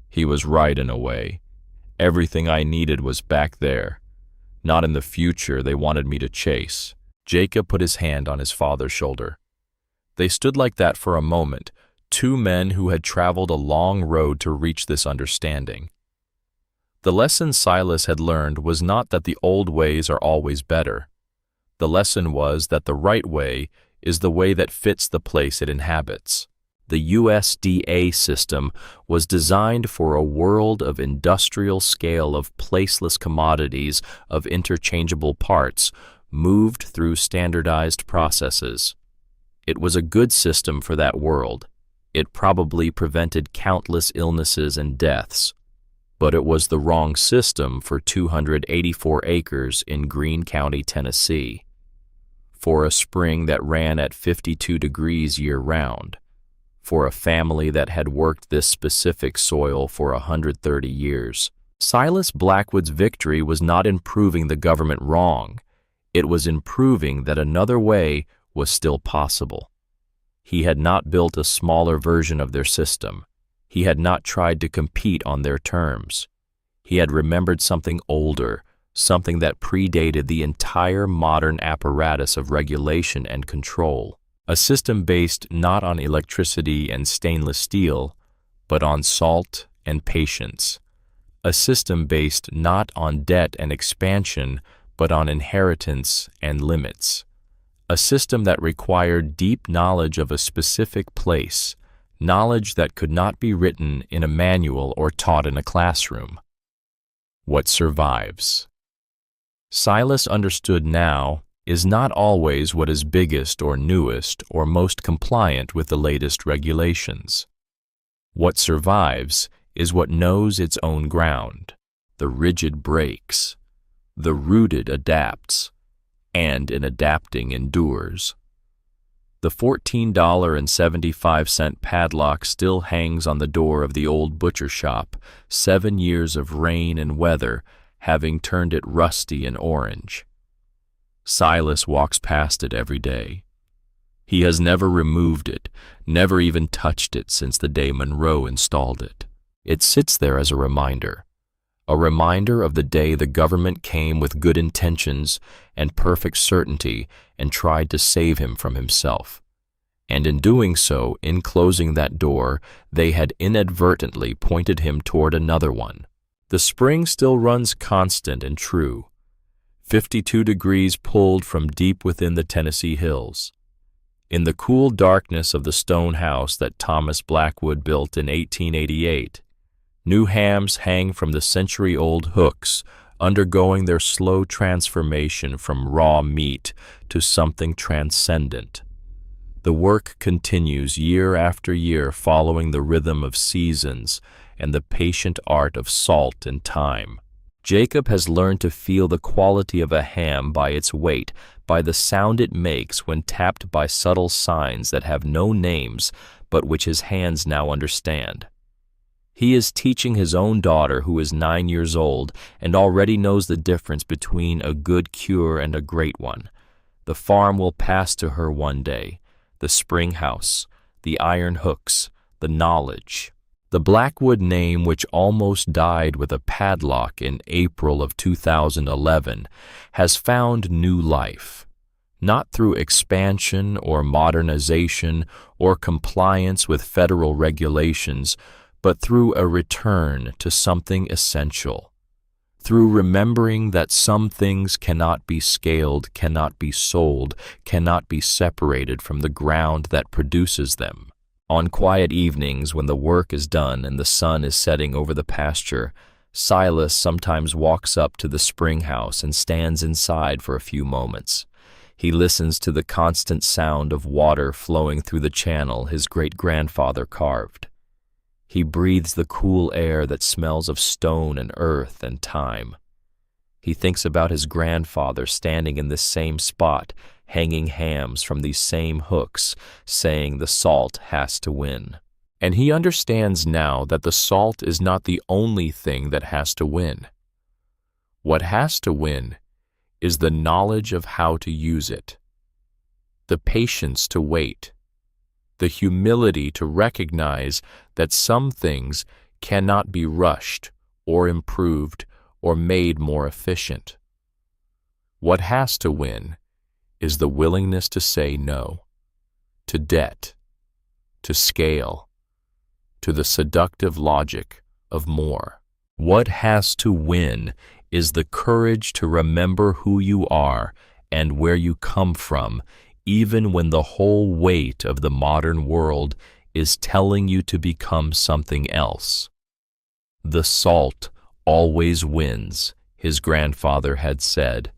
He was right in a way. Everything I needed was back there, not in the future they wanted me to chase." Jacob put his hand on his father's shoulder. They stood like that for a moment, two men who had traveled a long road to reach this understanding. The lesson Silas had learned was not that the old ways are always better. The lesson was that the right way is the way that fits the place it inhabits. The USDA system was designed for a world of industrial scale of placeless commodities of interchangeable parts, moved through standardized processes. It was a good system for that world. It probably prevented countless illnesses and deaths. But it was the wrong system for 284 acres in Greene County, Tennessee. For a spring that ran at 52 degrees year-round. For a family that had worked this specific soil for 130 years. Silas Blackwood's victory was not in proving the government wrong. It was in proving that another way was still possible. He had not built a smaller version of their system. He had not tried to compete on their terms. He had remembered something older, something that predated the entire modern apparatus of regulation and control. A system based not on electricity and stainless steel, but on salt and patience. A system based not on debt and expansion, but on inheritance and limits. A system that required deep knowledge of a specific place, knowledge that could not be written in a manual or taught in a classroom. What survives? Silas understood now is not always what is biggest or newest or most compliant with the latest regulations. What survives is what knows its own ground. The rigid breaks, the rooted adapts, and in adapting endures. The $14.75 padlock still hangs on the door of the old butcher shop, 7 years of rain and weather having turned it rusty and orange. Silas walks past it every day. He has never removed it, never even touched it since the day Monroe installed it. It sits there as a reminder of the day the government came with good intentions and perfect certainty and tried to save him from himself. And in doing so, in closing that door, they had inadvertently pointed him toward another one. The spring still runs constant and true. 52 degrees pulled from deep within the Tennessee hills. In the cool darkness of the stone house that Thomas Blackwood built in 1888, new hams hang from the century-old hooks, undergoing their slow transformation from raw meat to something transcendent. The work continues year after year, following the rhythm of seasons and the patient art of salt and time. Jacob has learned to feel the quality of a ham by its weight, by the sound it makes when tapped by subtle signs that have no names but which his hands now understand. He is teaching his own daughter, who is 9 years old and already knows the difference between a good cure and a great one. The farm will pass to her one day, the spring house, the iron hooks, the knowledge. The Blackwood name, which almost died with a padlock in April of 2011, has found new life, not through expansion or modernization or compliance with federal regulations, but through a return to something essential, through remembering that some things cannot be scaled, cannot be sold, cannot be separated from the ground that produces them. On quiet evenings when the work is done and the sun is setting over the pasture, Silas sometimes walks up to the spring house and stands inside for a few moments. He listens to the constant sound of water flowing through the channel his great-grandfather carved. He breathes the cool air that smells of stone and earth and time. He thinks about his grandfather standing in this same spot, hanging hams from these same hooks, saying the salt has to win. And he understands now that the salt is not the only thing that has to win. What has to win is the knowledge of how to use it, the patience to wait, the humility to recognize that some things cannot be rushed or improved or made more efficient. What has to win is the willingness to say no, to debt, to scale, to the seductive logic of more. What has to win is the courage to remember who you are and where you come from, even when the whole weight of the modern world is telling you to become something else. The salt always wins, his grandfather had said.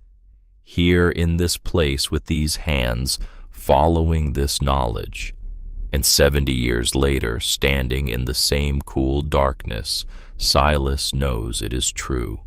Here in this place with these hands, following this knowledge. And 70 years later, standing in the same cool darkness, Silas knows it is true.